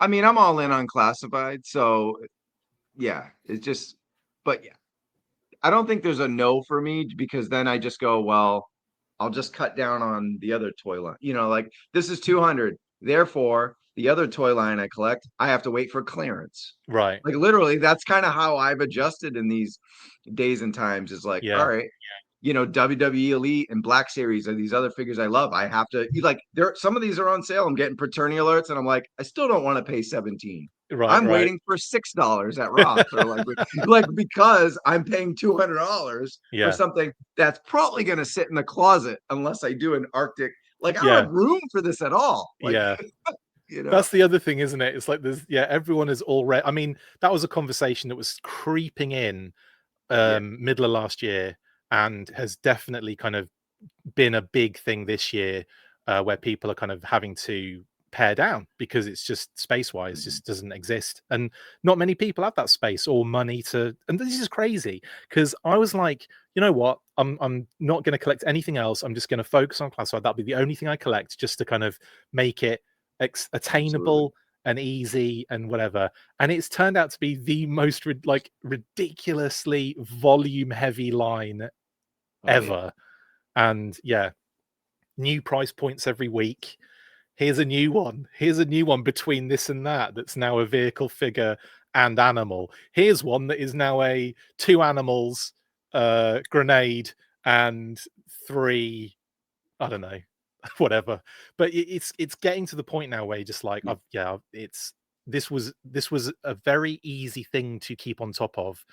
[SPEAKER 1] I mean, I'm all in on classified, so yeah, it's just, but yeah, I don't think there's a no for me because then I just go, well, I'll just cut down on the other toy line. You know, like this is 200. Therefore, the other toy line I collect, I have to wait for clearance.
[SPEAKER 2] Right.
[SPEAKER 1] Like literally, that's kind of how I've adjusted in these days and times is like, all
[SPEAKER 2] Yeah.
[SPEAKER 1] right, you know, WWE Elite and Black Series are these other figures I love. I have to like there some of these are on sale. I'm getting paternity alerts and I'm like, I still don't want to pay 17.
[SPEAKER 2] Right,
[SPEAKER 1] I'm
[SPEAKER 2] right.
[SPEAKER 1] waiting for $6 at Ross, or like because I'm paying $200 for
[SPEAKER 2] Yeah,
[SPEAKER 1] something that's probably going to sit in the closet unless I do an Arctic. Like I don't
[SPEAKER 2] yeah,
[SPEAKER 1] have room for this at all. Like
[SPEAKER 2] yeah.
[SPEAKER 1] you know,
[SPEAKER 2] That's the other thing, isn't it? It's like there's everyone is already. I mean, that was a conversation that was creeping in
[SPEAKER 1] yeah,
[SPEAKER 2] middle of last year and has definitely kind of been a big thing this year, where people are kind of having to pare down because it's just space wise
[SPEAKER 1] mhm,
[SPEAKER 2] just doesn't exist, and not many people have that space or money to. And this is crazy because I was like, you know what, I'm not going to collect anything else. I'm just going to focus on classified. That'll be the only thing I collect, just to kind of make it
[SPEAKER 1] absolutely.
[SPEAKER 2] attainable and easy and whatever. And it's turned out to be the most ridiculously volume heavy line
[SPEAKER 1] Oh yeah.
[SPEAKER 2] ever. And yeah, new price points every week. Here's a new one. Here's a new one between this and that that's now a vehicle, figure, and animal. Here's one that is now a two animals, grenade, and three, I don't know, whatever. But it's getting to the point now where you're just like,
[SPEAKER 1] Yeah.
[SPEAKER 2] it's this was a very easy thing to keep on top of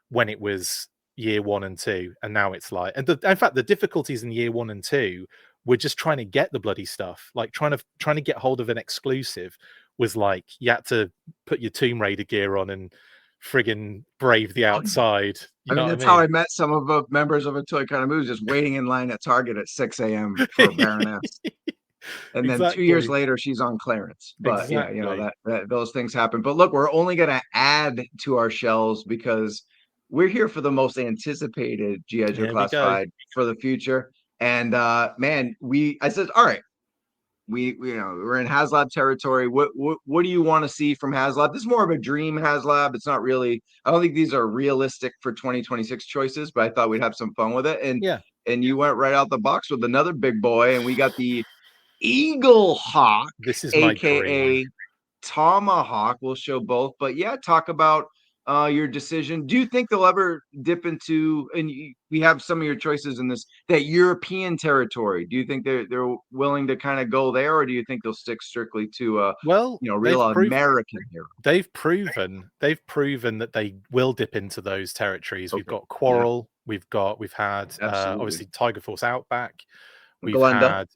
[SPEAKER 2] when it was year one and two, and now it's like, and in fact, the difficulties in year one and two were just trying to get the bloody stuff, like trying to get hold of an exclusive was like you had to put your Tomb Raider gear on and friggin' brave the
[SPEAKER 1] Oh, yeah.
[SPEAKER 2] outside.
[SPEAKER 1] I
[SPEAKER 2] You
[SPEAKER 1] mean,
[SPEAKER 2] know what I
[SPEAKER 1] that's how
[SPEAKER 2] mean?
[SPEAKER 1] I met some of the members of a Toy Kind of Moves, just waiting in line at Target at 6 a.m. for Baroness. And then 2 years
[SPEAKER 2] Exactly.
[SPEAKER 1] later, she's on clearance. But yeah,
[SPEAKER 2] Exactly.
[SPEAKER 1] that those things happen. But look, we're only going to add to our shelves because we're here for the most anticipated GIJoe
[SPEAKER 2] Here we go.
[SPEAKER 1] classified for the future. And man, I said, all right, we we're in Haslab territory. What do you want to see from Haslab? This is more of a dream Haslab. It's not really. I don't think these are realistic for 2026 choices, but I thought we'd have some fun with it.
[SPEAKER 2] Yeah,
[SPEAKER 1] And you went right out the box with another big boy, and we got the Eagle Hawk,
[SPEAKER 2] this is my dream.
[SPEAKER 1] aka Tomahawk. We'll show both, but yeah, talk about your decision. Do you think they'll ever dip into, and we have some of your choices in this, that European territory? Do you think they're willing to kind of go there, or do you think they'll stick strictly to
[SPEAKER 2] Well,
[SPEAKER 1] real American hero?
[SPEAKER 2] they've proven that they will dip into those territories. We've
[SPEAKER 1] Okay,
[SPEAKER 2] got
[SPEAKER 1] yeah,
[SPEAKER 2] Quarrel, we've had
[SPEAKER 1] absolutely.
[SPEAKER 2] obviously Tiger Force Outback, we've
[SPEAKER 1] Glenda,
[SPEAKER 2] had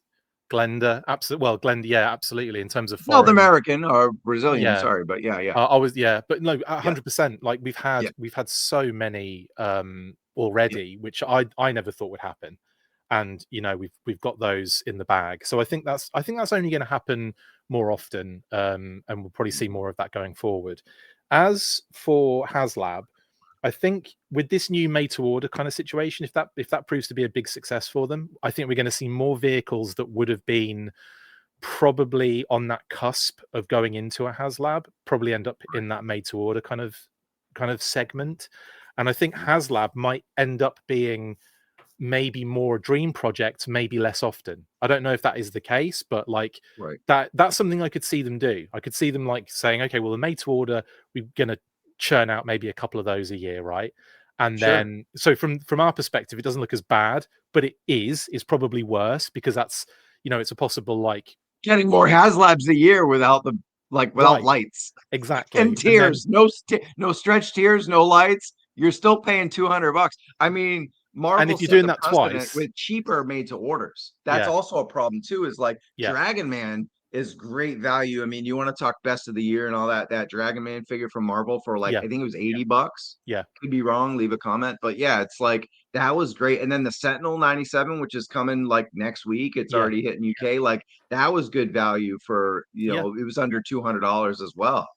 [SPEAKER 2] Glenda, absolutely. Well, Glenda, yeah, absolutely. In terms of
[SPEAKER 1] South
[SPEAKER 2] foreign,
[SPEAKER 1] American or Brazilian,
[SPEAKER 2] yeah,
[SPEAKER 1] sorry, but yeah,
[SPEAKER 2] I was, yeah, but no,
[SPEAKER 1] yeah,
[SPEAKER 2] 100%. Like we've
[SPEAKER 1] yeah,
[SPEAKER 2] had we've had so many
[SPEAKER 1] yeah.
[SPEAKER 2] already, which I never thought would happen. And we've got those in the bag. So I think that's only going to happen more often, and we'll probably see more of that going forward. As for Haslab, I think with this new made to order kind of situation, if that proves to be a big success for them, I think we're going to see more vehicles that would have been probably on that cusp of going into a Haslab probably end up in that made to order kind of segment. And I think Haslab might end up being maybe more a dream project, maybe less often. I don't know if that is the case, but like
[SPEAKER 1] Right.
[SPEAKER 2] that's something I could see them do. I could see them like saying, okay, well, the made to order, we're gonna churn out maybe a couple of those a year, right? And
[SPEAKER 1] Sure.
[SPEAKER 2] then so from our perspective, it doesn't look as bad, but it is probably worse because that's it's a possible like
[SPEAKER 1] Getting more Haslabs a year without the without
[SPEAKER 2] right,
[SPEAKER 1] lights and
[SPEAKER 2] exactly. And then
[SPEAKER 1] tiers. No stretch tiers, no lights. You're still paying $200. I mean,
[SPEAKER 2] and
[SPEAKER 1] Marvel
[SPEAKER 2] if you're
[SPEAKER 1] set
[SPEAKER 2] doing
[SPEAKER 1] the
[SPEAKER 2] that
[SPEAKER 1] precedent
[SPEAKER 2] twice,
[SPEAKER 1] with cheaper made to orders. That's
[SPEAKER 2] yeah,
[SPEAKER 1] also a problem too. Is like
[SPEAKER 2] yeah,
[SPEAKER 1] Dragon Man is great value. I mean, you want to talk best of the year and all that. That Dragon Man figure from Marvel for like
[SPEAKER 2] yeah,
[SPEAKER 1] I think it was $80.
[SPEAKER 2] yeah,
[SPEAKER 1] Could be wrong. Leave a comment. But yeah, it's like that was great. And then the Sentinel 97, which is coming like next week. It's
[SPEAKER 2] yeah,
[SPEAKER 1] already hitting UK. Like that was good value for
[SPEAKER 2] yeah.
[SPEAKER 1] it was under $200 as well.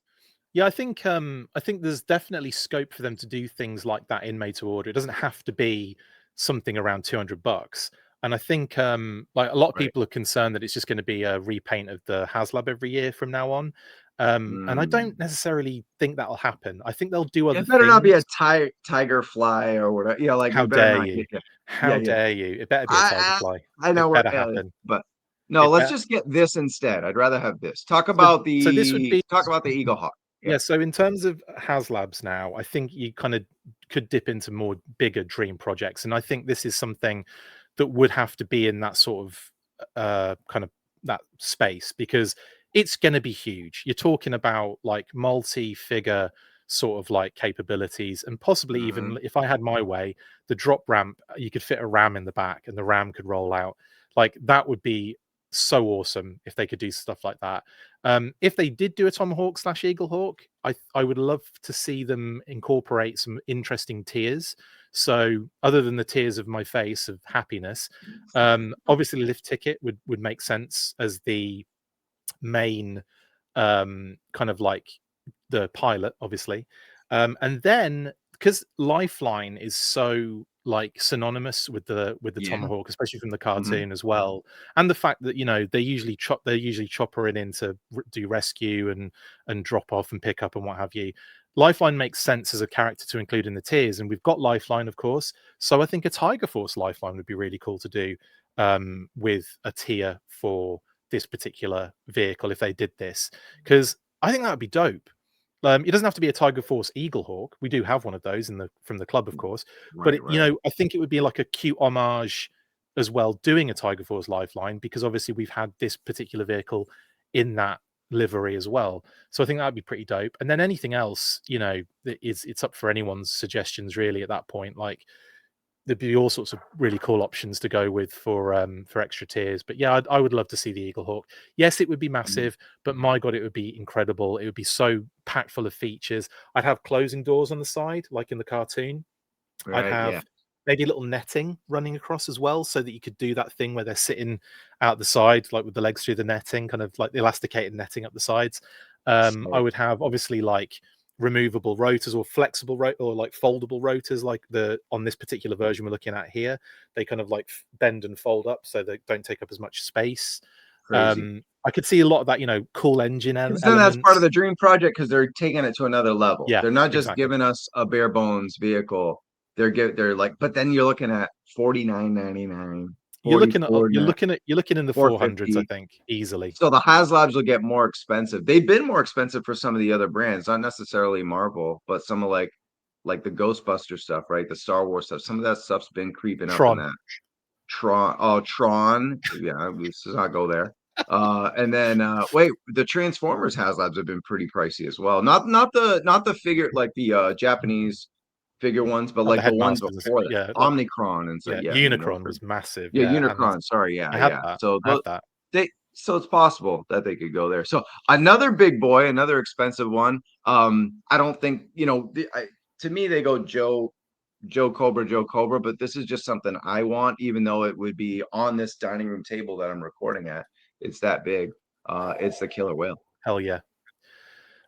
[SPEAKER 2] Yeah, I think there's definitely scope for them to do things like that in made to order. It doesn't have to be something around $200. And I think like a lot of
[SPEAKER 1] Right.
[SPEAKER 2] people are concerned that it's just going to be a repaint of the Haslab every year from now on. And I
[SPEAKER 1] Mm.
[SPEAKER 2] don't necessarily think that'll happen. I think they'll do other
[SPEAKER 1] It better not be
[SPEAKER 2] things.
[SPEAKER 1] a tiger fly or whatever. Like we
[SPEAKER 2] How
[SPEAKER 1] better
[SPEAKER 2] dare
[SPEAKER 1] not
[SPEAKER 2] you?
[SPEAKER 1] get that. Yeah,
[SPEAKER 2] How
[SPEAKER 1] yeah.
[SPEAKER 2] dare you? It better be a tiger
[SPEAKER 1] I
[SPEAKER 2] fly.
[SPEAKER 1] I know
[SPEAKER 2] It
[SPEAKER 1] we're
[SPEAKER 2] better happen.
[SPEAKER 1] but no,
[SPEAKER 2] It
[SPEAKER 1] let's
[SPEAKER 2] better.
[SPEAKER 1] just get this instead. I'd rather have this.
[SPEAKER 2] So this would be
[SPEAKER 1] Talk about the Eagle Hawk. Yeah.
[SPEAKER 2] yeah. So in terms of Haslabs now, I think you kind of could dip into more bigger dream projects, and I think this is something that would have to be in that sort of kind of that space because it's going to be huge. You're talking about like multi-figure sort of like capabilities, and possibly even if I had my way, the drop ramp, you could fit a ram in the back and the ram could roll out. Like that would be so awesome if they could do stuff like that. If they did do a Tomahawk / Eagle Hawk, I would love to see them incorporate some interesting tiers. So other than the tears of my face of happiness, obviously lift ticket would make sense as the main kind of like the pilot, obviously. And then because Lifeline is so like synonymous with the Tomahawk, especially from the cartoon as well, and the fact that they usually chopper it in to do rescue and drop off and pick up and what have you. Lifeline makes sense as a character to include in the tiers, and we've got Lifeline, of course. So I think a Tiger Force Lifeline would be really cool to do with a tier for this particular vehicle if they did this, because I think that would be dope. It doesn't have to be a Tiger Force Eagle Hawk. We do have one of those from the club, of course. But I think it would be like a cute homage as well, doing a Tiger Force Lifeline, because obviously we've had this particular vehicle in that livery as well. So I think that'd be pretty dope. And then anything else, it's up for anyone's suggestions really at that point. Like there'd be all sorts of really cool options to go with for extra tiers. But yeah, I would love to see the Eagle Hawk. Yes, it would be massive, but my God, it would be incredible. It would be so packed full of features. I'd have closing doors on the side, like in the cartoon. I'd have maybe a little netting running across as well, so that you could do that thing where they're sitting out the side, like with the legs through the netting, kind of like the elasticated netting up the sides. I would have obviously like removable rotors or flexible or like foldable rotors, like on this particular version we're looking at here. They kind of like bend and fold up so they don't take up as much space. I could see a lot of that, cool engine elements.
[SPEAKER 1] Then that's part of the dream project, because they're taking it to another level.
[SPEAKER 2] Yeah,
[SPEAKER 1] they're not just giving us a bare bones vehicle. They're like, but then you're looking at $49.99.
[SPEAKER 2] You're looking in the 400s, I think, easily.
[SPEAKER 1] So the Haslabs will get more expensive. They've been more expensive for some of the other brands, not necessarily Marvel, but some of like the Ghostbuster stuff, right? The Star Wars stuff. Some of that stuff's been creeping up in that. Tron. Yeah, let's not go there. And then wait, the Transformers Haslabs have been pretty pricey as well. Not the figure like the Japanese figure ones, but like the ones before that.
[SPEAKER 2] Yeah,
[SPEAKER 1] Omnicron and stuff.
[SPEAKER 2] Yeah, Unicron was massive.
[SPEAKER 1] Yeah, Unicron. Sorry, yeah.
[SPEAKER 2] That.
[SPEAKER 1] So
[SPEAKER 2] I had that.
[SPEAKER 1] So it's possible that they could go there. So another big boy, another expensive one. I don't think to me they go Joe Cobra, but this is just something I want, even though it would be on this dining room table that I'm recording at. It's that big. It's the Killer Whale.
[SPEAKER 2] Hell yeah.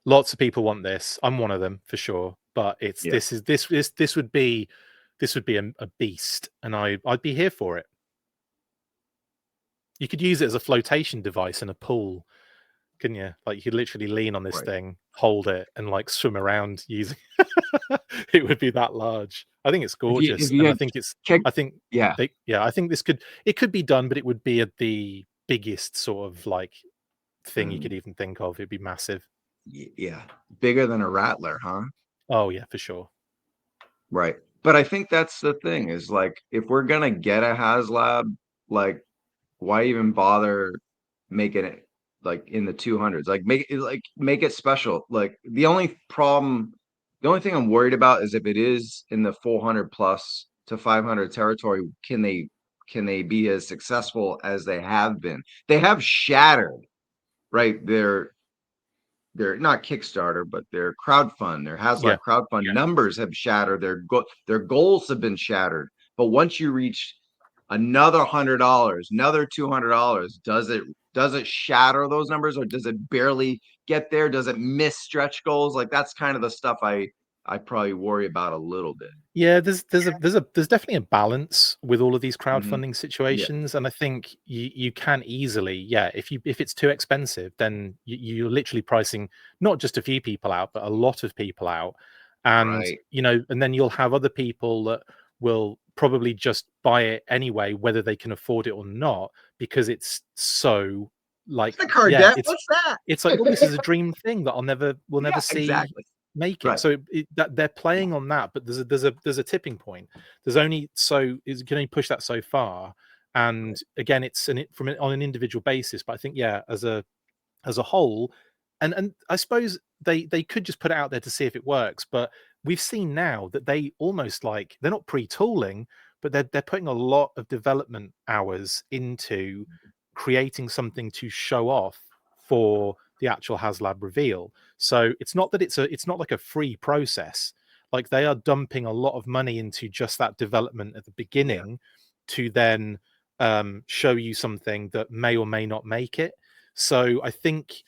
[SPEAKER 2] Lots of people want this. I'm one of them for sure. But this would be a beast, and I'd be here for it. You could use it as a flotation device in a pool, couldn't you? Like you could literally lean on this thing, hold it, and like swim around using it would be that large. I think it's gorgeous. I think it could be done, but it would be at the biggest sort of like thing you could even think of. It'd be massive.
[SPEAKER 1] Yeah. Bigger than a Rattler, huh?
[SPEAKER 2] Oh yeah, for sure.
[SPEAKER 1] Right. But I think that's the thing is like, if we're going to get a Haslab, like why even bother making it like in the 200s? Like make it special. Like the only thing I'm worried about is if it is in the 400 plus to 500 territory, can they be as successful as they have been? They have shattered, right? They're not Kickstarter, but their crowdfund, their Haslab crowdfund numbers have shattered. Their goals have been shattered. But once you reach another $100, another $200, does it shatter those numbers, or does it barely get there? Does it miss stretch goals? Like that's kind of the stuff I probably worry about a little bit.
[SPEAKER 2] Yeah, there's definitely a balance with all of these crowdfunding situations, and I think you can easily, if it's too expensive, then you're literally pricing not just a few people out, but a lot of people out, and and then you'll have other people that will probably just buy it anyway, whether they can afford it or not, because it's so like
[SPEAKER 1] the card debt. What's that?
[SPEAKER 2] It's like, well, this is a dream thing that we'll never see.
[SPEAKER 1] Exactly.
[SPEAKER 2] Make it so that they're playing on that, but there's a tipping point. There's only you can only push that so far, and again, it's on an individual basis. But I think as a as a whole. And I suppose they could just put it out there to see if it works, but we've seen now that they almost like they're not pre-tooling, but they're putting a lot of development hours into creating something to show off for the actual Haslab reveal. So it's not that it's not like a free process. Like they are dumping a lot of money into just that development at the beginning to then show you something that may or may not make it. So I think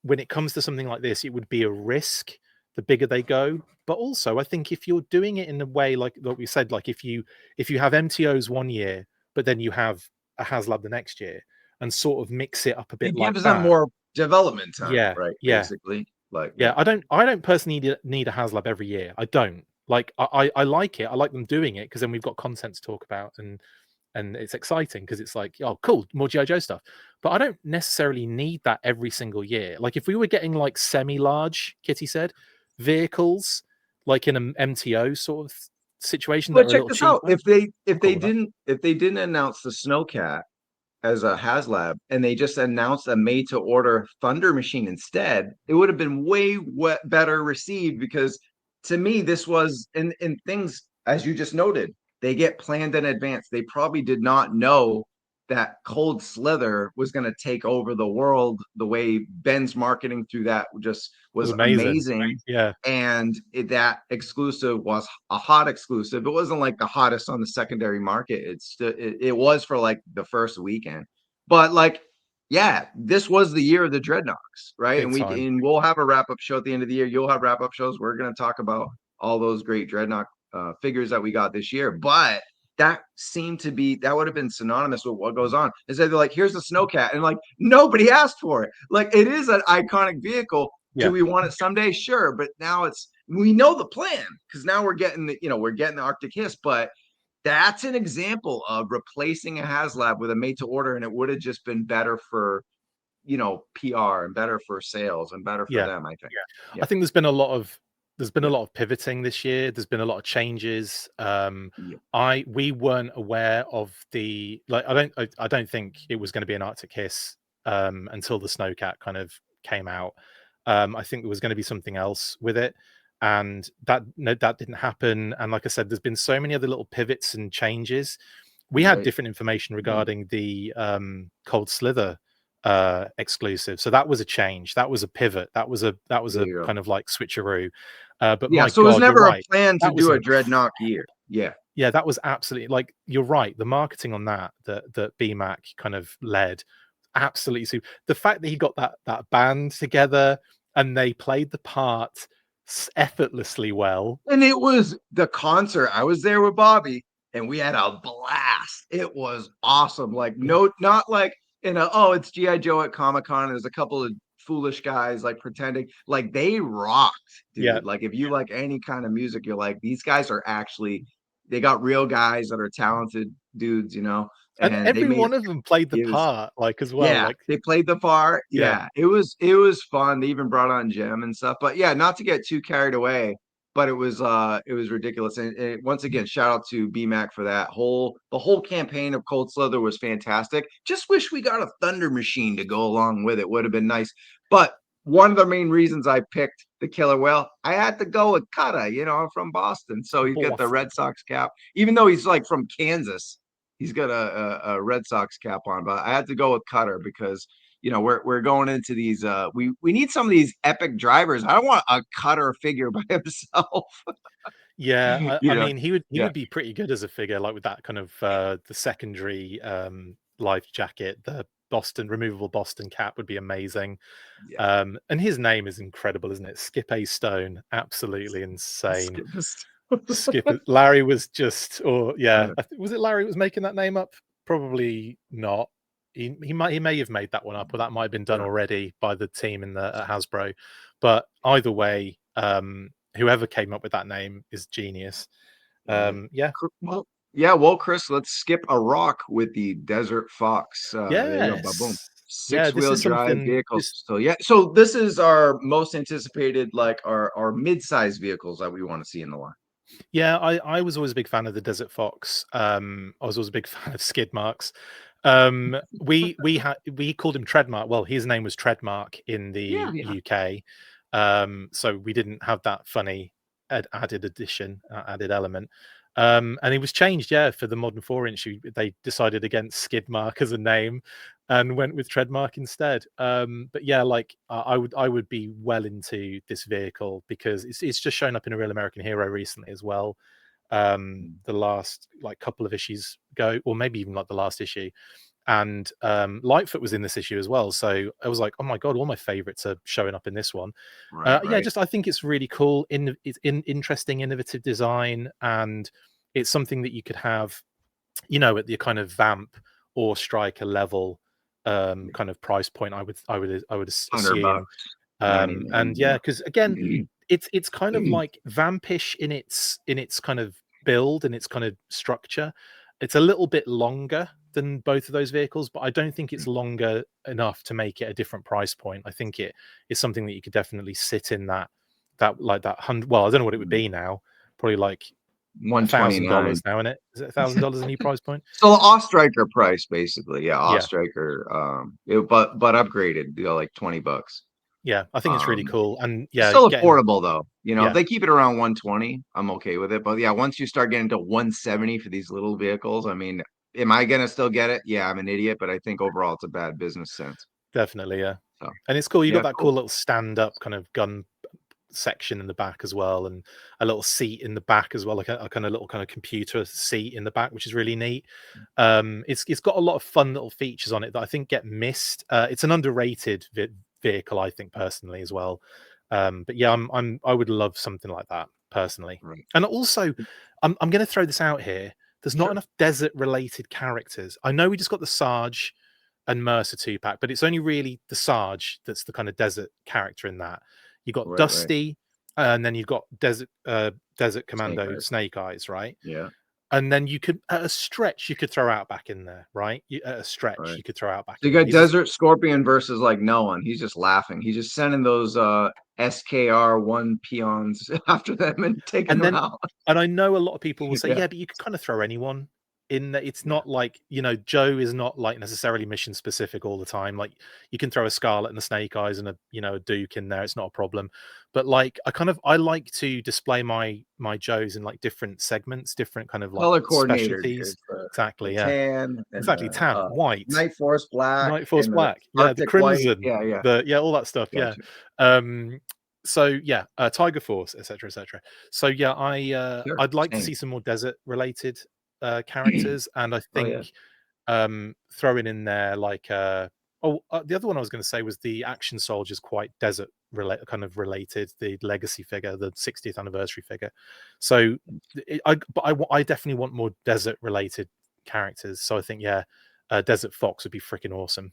[SPEAKER 2] when it comes to something like this, it would be a risk the bigger they go. But also, I think if you're doing it in a way like we said, like if you have MTOs one year, but then you have a Haslab the next year, and sort of mix it up a bit
[SPEAKER 1] It
[SPEAKER 2] like
[SPEAKER 1] gives them
[SPEAKER 2] that.
[SPEAKER 1] more development time,
[SPEAKER 2] Yeah,
[SPEAKER 1] right?
[SPEAKER 2] yeah,
[SPEAKER 1] Basically, like
[SPEAKER 2] yeah. I don't personally need a Haslab every year. I don't. Like I like it. I like them doing it because then we've got content to talk about, and it's exciting because it's like, oh, cool, more GI Joe stuff. But I don't necessarily need that every single year. Like if we were getting like semi-large, Kitty said, vehicles, like in an MTO sort of situation that
[SPEAKER 1] But
[SPEAKER 2] are a
[SPEAKER 1] check
[SPEAKER 2] little
[SPEAKER 1] this out.
[SPEAKER 2] cheaper, I'm cool with that.
[SPEAKER 1] If they didn't announce the Snowcat as a HasLab and they just announced a made to order Thunder machine instead, it would have been way better received because to me this was in things as you just noted, they get planned in advance. They probably did not know that Cold Slither was going to take over the world the way Ben's marketing through that just
[SPEAKER 2] It was
[SPEAKER 1] was
[SPEAKER 2] amazing.
[SPEAKER 1] amazing.
[SPEAKER 2] Yeah,
[SPEAKER 1] And that exclusive was a hot exclusive. It wasn't like the hottest on the secondary market. It was for like the first weekend, but like, yeah, this was the year of the Dreadnoks, right?
[SPEAKER 2] big time.
[SPEAKER 1] And we'll have a wrap up show at the end of the year. You'll have wrap up shows. We're going to talk about all those great Dreadnok figures that we got this year, but that seemed to be that would have been synonymous with what goes on. Is that they're like, here's the Snowcat, and like nobody asked for it. Like it is an iconic vehicle. Do
[SPEAKER 2] Yeah,
[SPEAKER 1] we want it someday? Sure, but now we know the plan because now we're getting the Arctic Hiss, but that's an example of replacing a HasLab with a made to order, and it would have just been better for PR and better for sales and better for
[SPEAKER 2] yeah.
[SPEAKER 1] them. I think.
[SPEAKER 2] I
[SPEAKER 1] Yeah,
[SPEAKER 2] think there's been a
[SPEAKER 1] yeah,
[SPEAKER 2] lot of pivoting this year. There's been a lot of changes.
[SPEAKER 1] yeah.
[SPEAKER 2] We weren't aware of the like. I don't think it was going to be an Arctic Hiss until the Snowcat kind of came out. I think there was going to be something else with it, and that didn't happen. And like I said, there's been so many other little pivots and changes. We had
[SPEAKER 1] Right.
[SPEAKER 2] different information regarding the Cold Slither exclusive, so that was a change, that was a pivot, that was
[SPEAKER 1] There
[SPEAKER 2] a
[SPEAKER 1] you go.
[SPEAKER 2] kind of like switcheroo. But
[SPEAKER 1] Yeah.
[SPEAKER 2] my
[SPEAKER 1] So it was
[SPEAKER 2] god, you're
[SPEAKER 1] never a
[SPEAKER 2] right,
[SPEAKER 1] plan to
[SPEAKER 2] that was
[SPEAKER 1] do a
[SPEAKER 2] incredible.
[SPEAKER 1] Dreadnought year. Yeah.
[SPEAKER 2] Yeah, that was absolutely, like, you're right, the marketing on that BMAC kind of led, absolutely super. The fact that he got that band together and they played the part effortlessly well.
[SPEAKER 1] And it was the concert. I was there with Bobby and we had a blast. It was awesome. Like, no, not like it's G.I. Joe at Comic Con. There's a couple of foolish guys like pretending like they rocked,
[SPEAKER 2] Yeah,
[SPEAKER 1] dude. Like, if you like any kind of music, you're like, these guys are actually, they got real guys that are talented dudes,
[SPEAKER 2] and
[SPEAKER 1] and they
[SPEAKER 2] every
[SPEAKER 1] made
[SPEAKER 2] one of them played the
[SPEAKER 1] it was
[SPEAKER 2] part like as well,
[SPEAKER 1] yeah,
[SPEAKER 2] like,
[SPEAKER 1] they played the part.
[SPEAKER 2] yeah,
[SPEAKER 1] Yeah, it was fun. They even brought on Jim and stuff. But yeah, not to get too carried away, but it was ridiculous. And once again, shout out to BMAC for the whole campaign of Cold Slither was fantastic. Just wish we got a Thunder machine to go along with it. Would have been nice. But one of the main reasons I picked the Killer Whale, I had to go with Cutter. I'm from Boston, so he's got the
[SPEAKER 2] Boston.
[SPEAKER 1] Red Sox cap, even though he's like from Kansas. He's got a Red Sox cap on, but I had to go with Cutter because we're going into these we need some of these epic drivers. I don't want a Cutter figure by himself.
[SPEAKER 2] Yeah, I mean, he
[SPEAKER 1] Yeah,
[SPEAKER 2] would be pretty good as a figure, like with that kind of the secondary life jacket, the Boston removable Boston cap would be amazing.
[SPEAKER 1] yeah.
[SPEAKER 2] And his name is incredible, isn't it? Skip A Stone, absolutely insane.
[SPEAKER 1] Skip this.
[SPEAKER 2] Larry was just, or yeah,
[SPEAKER 1] Yeah,
[SPEAKER 2] was it Larry who was making that name up? Probably not. He may have made that one up, or that might have been done
[SPEAKER 1] yeah,
[SPEAKER 2] already by the team in the at Hasbro. But either way, whoever came up with that name is genius.
[SPEAKER 1] right.
[SPEAKER 2] Yeah,
[SPEAKER 1] Well, yeah. Well, Chris, let's skip a rock with the Desert Fox. There you go. Boom.
[SPEAKER 2] yes, yeah. This
[SPEAKER 1] Six-wheel
[SPEAKER 2] is
[SPEAKER 1] drive
[SPEAKER 2] something.
[SPEAKER 1] vehicles. So yeah. So this is our most anticipated, like our mid-size vehicles that we want to see in the line.
[SPEAKER 2] Yeah, I was always a big fan of the Desert Fox. I was always a big fan of skid marks. We called him Treadmark. Well, his name was Treadmark in the
[SPEAKER 1] Yeah.
[SPEAKER 2] UK. So we didn't have that funny added addition, added element. And it was changed, yeah, for the modern 4-inch. They decided against Skidmark as a name and went with Treadmark instead. But yeah, like I would be well into this vehicle because it's just shown up in a Real American Hero recently as well. The last like couple of issues ago, or maybe even like the last issue. And Lightfoot was in this issue as well. So I was like, oh my god, all my favorites are showing up in this one.
[SPEAKER 1] Right.
[SPEAKER 2] Yeah, just I think it's really cool. It's interesting, innovative design, and it's something that you could have, you know, at the kind of vamp or striker level kind of price point. I would
[SPEAKER 1] $100,
[SPEAKER 2] assume. And yeah, because again, it's kind of like vampish in its kind of build and its kind of structure. It's a little bit longer than both of those vehicles, but I don't think it's longer enough to make it a different price point. I think it is something that you could definitely sit in that like that hundred. Well, I don't know what it would be now. Probably like
[SPEAKER 1] $129.
[SPEAKER 2] $1,000 now, isn't it? Is it $1,000 a new price point?
[SPEAKER 1] So Ostriker price, basically. Yeah,
[SPEAKER 2] Yeah.
[SPEAKER 1] Ostriker. But upgraded, like $20.
[SPEAKER 2] Yeah, I think it's really cool. And yeah,
[SPEAKER 1] still affordable though. You know,
[SPEAKER 2] yeah.
[SPEAKER 1] if they keep it around 120, I'm okay with it. But yeah, once you start getting to 170 for these little vehicles, I mean, am I gonna still get it? Yeah, I'm an idiot, but I think overall it's a bad business sense.
[SPEAKER 2] Definitely, yeah.
[SPEAKER 1] So,
[SPEAKER 2] and it's cool. You
[SPEAKER 1] yeah,
[SPEAKER 2] got that cool little stand-up kind of gun section in the back as well, and a little seat in the back as well, like a kind of little kind of computer seat in the back, which is really neat. It's got a lot of fun little features on it that I think get missed. It's an underrated vehicle, I think, personally as well. But yeah, I would love something like that personally.
[SPEAKER 1] Right.
[SPEAKER 2] And also, I'm going to throw this out here. There's not enough desert-related characters. I know we just got the Sarge and Mercer 2-pack, but it's only really the Sarge that's the kind of desert character in that. You got Dusty, and then you've got Desert Commando Snake Eyes, right?
[SPEAKER 1] Yeah.
[SPEAKER 2] And then you could, at a stretch, you could throw Outback in there, right? At a stretch, you could throw Outback.
[SPEAKER 1] So you got Desert Scorpion versus like no one. He's just laughing. He's just sending those SKR1 peons after them and taking them out.
[SPEAKER 2] And I know a lot of people will say, yeah, but you could kind of throw anyone in that. It's not like, you know, Joe is not like necessarily mission specific all the time. Like you can throw a Scarlet and a Snake Eyes and a Duke in there. It's not a problem. But like I like to display my Joes in like different segments, different kind of like
[SPEAKER 1] color
[SPEAKER 2] specialties.
[SPEAKER 1] Exactly.
[SPEAKER 2] Yeah.
[SPEAKER 1] Tan.
[SPEAKER 2] Exactly. Tan, white.
[SPEAKER 1] Night Force black.
[SPEAKER 2] Night Force black. Yeah. The crimson.
[SPEAKER 1] White.
[SPEAKER 2] Yeah. All that stuff. Gotcha. Yeah. So yeah, Tiger Force, etc., etc. So yeah, I'd like to see some more desert related characters, and I think throwing in there like the other one I was going to say was the Action Soldiers, quite desert related, the legacy figure, the 60th anniversary figure. So I definitely want more desert related characters. So I think Desert Fox would be freaking awesome.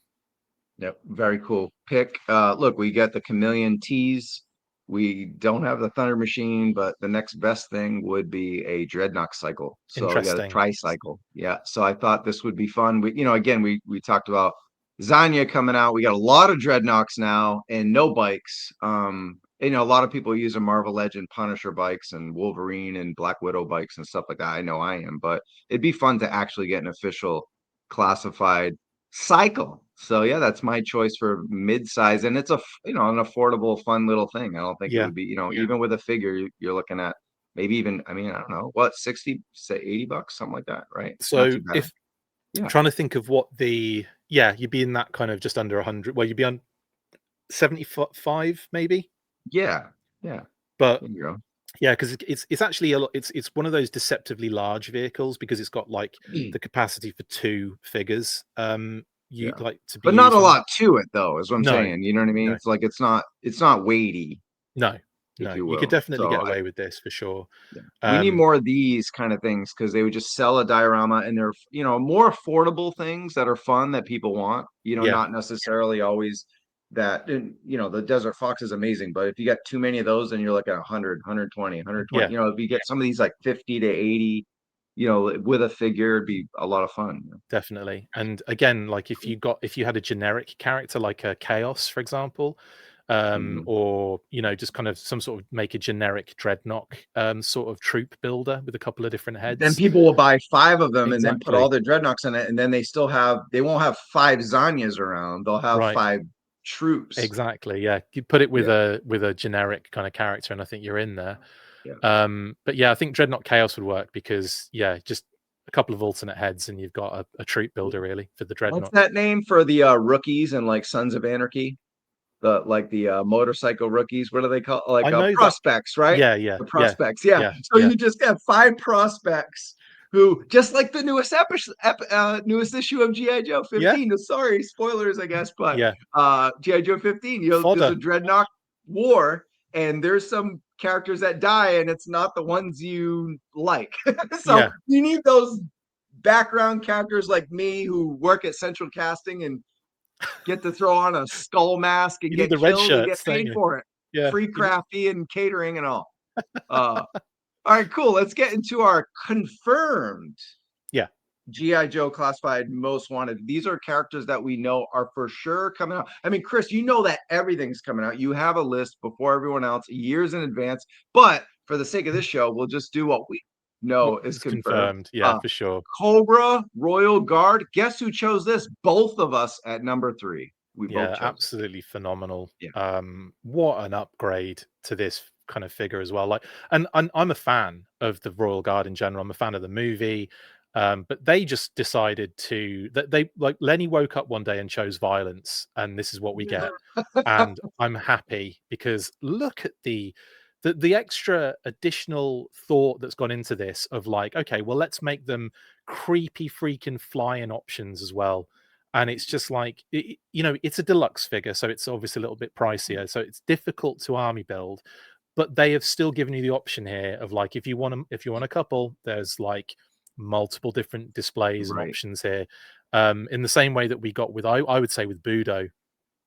[SPEAKER 1] Yep, very cool pick. Look, we got the Chameleon tease. We don't have the Thunder Machine, but the next best thing would be a Dreadnok cycle. So we got a tricycle. Yeah. So I thought this would be fun. Again, we talked about Zanya coming out. We got a lot of Dreadnoks now and no bikes. A lot of people use a Marvel Legend Punisher bikes and Wolverine and Black Widow bikes and stuff like that. I know I am, but it'd be fun to actually get an official classified cycle. So yeah, that's my choice for mid-size, and it's an affordable, fun little thing. I don't think it would be, even with a figure, you're looking at maybe even, I don't know, what, 60, say $80, something like that, right?
[SPEAKER 2] So if trying to think of what you'd be in that kind of just under 100. Well, you'd be on 75 maybe.
[SPEAKER 1] Yeah.
[SPEAKER 2] But yeah, because it's actually it's one of those deceptively large vehicles because it's got like the capacity for 2 figures. Like to be,
[SPEAKER 1] but not a lot to it though, is what I'm saying. You know what I mean? No. It's like it's not weighty.
[SPEAKER 2] No, you could definitely get away with this for sure.
[SPEAKER 1] Yeah. We need more of these kind of things because they would just sell a diorama, and they're more affordable things that are fun that people want. Not necessarily always that. The Desert Fox is amazing, but if you got too many of those, then you're like at 100, 120, 120. If you get some of these like 50 to 80. With a figure, it'd be a lot of fun.
[SPEAKER 2] Definitely. And again, like if you had a generic character like a Chaos, for example, or just kind of some sort of make a generic Dreadnok sort of troop builder with a couple of different heads.
[SPEAKER 1] Then people will buy 5 of them and then put
[SPEAKER 2] Exactly.
[SPEAKER 1] all their Dreadnoks in it, and then they won't have 5 Zanyas around. They'll have
[SPEAKER 2] Right.
[SPEAKER 1] 5 troops.
[SPEAKER 2] Exactly. Yeah, you put it with a generic kind of character, and I think you're in there.
[SPEAKER 1] Yeah.
[SPEAKER 2] But yeah, I think Dreadnok Chaos would work because just a couple of alternate heads, and you've got a troop builder really for the Dreadnok.
[SPEAKER 1] What's that name for the rookies and like Sons of Anarchy? The motorcycle rookies. What do they call
[SPEAKER 2] I know
[SPEAKER 1] prospects,
[SPEAKER 2] that,
[SPEAKER 1] right?
[SPEAKER 2] Yeah.
[SPEAKER 1] The prospects, yeah. So you just have 5 prospects who, just like the newest issue of GIJoe 15. Sorry, spoilers, I guess, but GIJoe 15. There's a Dreadnok war, and there's some characters that die, and it's not the ones you like. So you need those background characters like me who work at Central Casting and get to throw on a skull mask and get killed and get paid for it.
[SPEAKER 2] Yeah.
[SPEAKER 1] Free crafty and catering and all. All right, cool. Let's get into our confirmed GIJoe classified most wanted. These are characters that we know are for sure coming out. I mean, Chris, you know that everything's coming out. You have a list before everyone else years in advance. But for the sake of this show, we'll just do what we know is confirmed.
[SPEAKER 2] Yeah, for sure.
[SPEAKER 1] Cobra Royal Guard. Guess who chose this? Both of us at number 3. We both chose
[SPEAKER 2] absolutely phenomenal.
[SPEAKER 1] Yeah.
[SPEAKER 2] What an upgrade to this kind of figure as well. Like, and I'm a fan of the Royal Guard in general. I'm a fan of the movie. But they just decided they like Lenny woke up one day and chose violence, and this is what we get. And I'm happy because look at the extra additional thought that's gone into this of like, okay, well, let's make them creepy freaking flying options as well. And it's just like, it's a deluxe figure, so it's obviously a little bit pricier, so it's difficult to army build, but they have still given you the option here of like, if you want a couple, there's like multiple different displays and options here, in the same way that we got with I would say with Budo.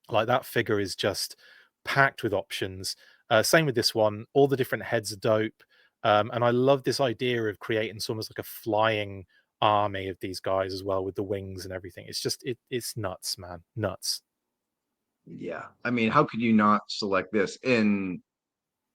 [SPEAKER 2] Like, that figure is just packed with options. Same with this one. All the different heads are dope, and I love this idea of creating almost like a flying army of these guys as well, with the wings and everything. It's just it's nuts, man. Nuts.
[SPEAKER 1] Yeah, I mean, how could you not select this? And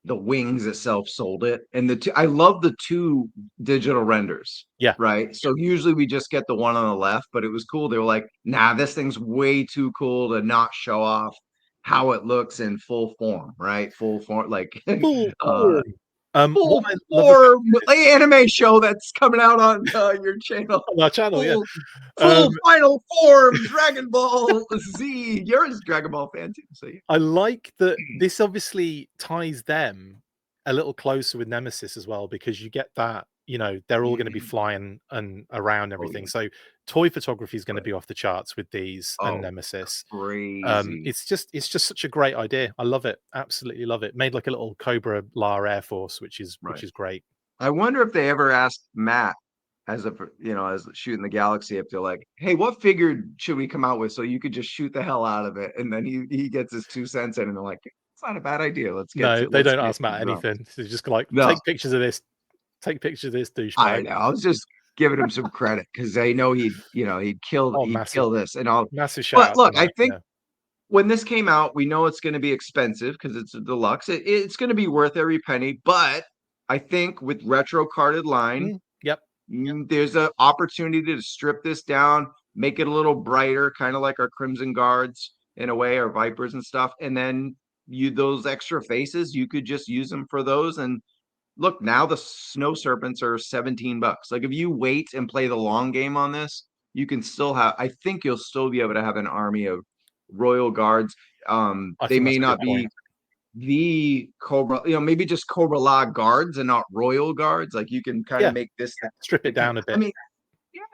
[SPEAKER 1] the wings itself sold it, and I love the 2 digital renders. Right. So usually we just get the one on the left, but it was cool. They were like, nah, this thing's way too cool to not show off how it looks in full form, right? Full form, like
[SPEAKER 2] full
[SPEAKER 1] form anime show that's coming out on your channel.
[SPEAKER 2] On our channel,
[SPEAKER 1] full final form Dragon Ball Z. You're a Dragon Ball fan too, so
[SPEAKER 2] I like that this obviously ties them a little closer with Nemesis as well, because you get that, they're all going to be flying and around everything. So toy photography is going to be off the charts with these and Nemesis.
[SPEAKER 1] Crazy.
[SPEAKER 2] It's just such a great idea. I love it. Absolutely love it. Made like a little Cobra La Air Force, which is great.
[SPEAKER 1] I wonder if they ever asked Matt as shooting the Galaxy, if they're like, hey, what figure should we come out with so you could just shoot the hell out of it, and then he gets his 2 cents in, and they're like, it's not a bad idea.
[SPEAKER 2] They don't ask Matt anything. They're just like, take pictures of this. Take pictures of this douchebag.
[SPEAKER 1] I know. I was just giving him some credit because they know he'd kill this and all.
[SPEAKER 2] Massive shout.
[SPEAKER 1] But look, I think when this came out, we know it's going to be expensive because it's a deluxe. It's going to be worth every penny. But I think with retro carded line, there's an opportunity to strip this down, make it a little brighter, kind of like our Crimson Guards in a way, or Vipers and stuff. And then those extra faces, you could just use them for those. And look, now the Snow Serpents are $17. Like, if you wait and play the long game on this, you can still I think you'll still be able to have an army of Royal Guards. They may not be the Cobra, maybe just Cobra La Guards and not Royal Guards. Like, you can kind of make this,
[SPEAKER 2] strip it down a bit.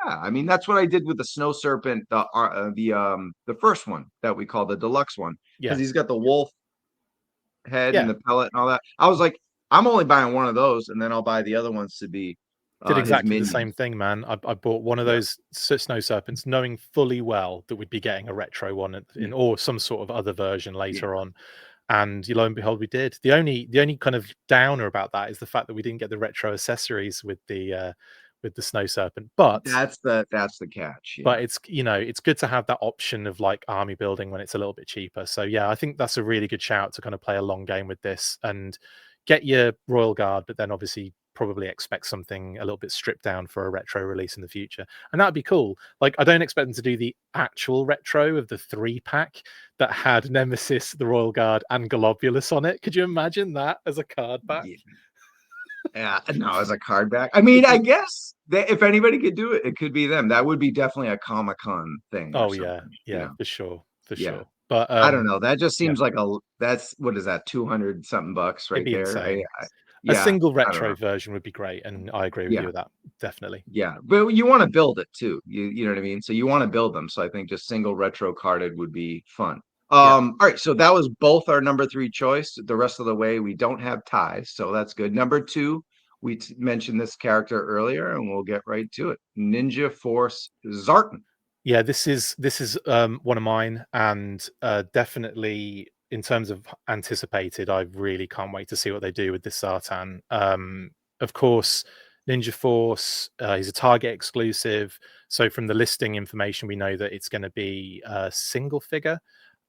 [SPEAKER 1] I mean, that's what I did with the Snow Serpent, the first one that we call the deluxe one, because he's got the wolf head and the pellet and all that. I was like, I'm only buying one of those, and then I'll buy the other ones to be
[SPEAKER 2] did exactly the same thing, man. I bought one of those Snow Serpents, knowing fully well that we'd be getting a retro one or some sort of other version later on. And lo and behold, we did. The only kind of downer about that is the fact that we didn't get the retro accessories with the with the Snow Serpent, but
[SPEAKER 1] That's the catch. Yeah.
[SPEAKER 2] it's, you know, it's good to have that option of like army building when it's a little bit cheaper. So yeah, I think that's a really good shout to kind of play a long game with this and get your Royal Guard, but then obviously probably expect something a little bit stripped down for a retro release in the future. And that'd be cool. Like, I don't expect them to do the actual retro of the 3-pack that had Nemesis, the Royal Guard, and Globulus on it. Could you imagine that as a card back?
[SPEAKER 1] Yeah. Yeah, no, as a card back. I mean, I guess that if anybody could do it, it could be them. That would be definitely a Comic-Con thing or
[SPEAKER 2] Oh
[SPEAKER 1] something.
[SPEAKER 2] yeah, for sure, for
[SPEAKER 1] Yeah.
[SPEAKER 2] sure. But
[SPEAKER 1] I don't know. That just
[SPEAKER 2] yeah,
[SPEAKER 1] seems like that's what is that, 200 something bucks
[SPEAKER 2] it'd
[SPEAKER 1] right
[SPEAKER 2] be
[SPEAKER 1] there.
[SPEAKER 2] insane. A
[SPEAKER 1] Yeah,
[SPEAKER 2] single
[SPEAKER 1] I don't
[SPEAKER 2] retro
[SPEAKER 1] know.
[SPEAKER 2] version would be great, and I agree with you
[SPEAKER 1] Yeah,
[SPEAKER 2] with that, definitely.
[SPEAKER 1] yeah. But you want to build it too. You know what I mean? So you want to build them. So I think just single retro carded would be fun.
[SPEAKER 2] Yeah.
[SPEAKER 1] All right, so that was both our number 3 choice. The rest of the way we don't have ties, so that's good. Number 2, we mentioned this character earlier, and we'll get right to it. Ninja Force Zartan.
[SPEAKER 2] Yeah, this is one of mine, and definitely in terms of anticipated, I really can't wait to see what they do with this Zartan. Of course, Ninja Force, he's a Target exclusive, so from the listing information, we know that it's going to be a single figure.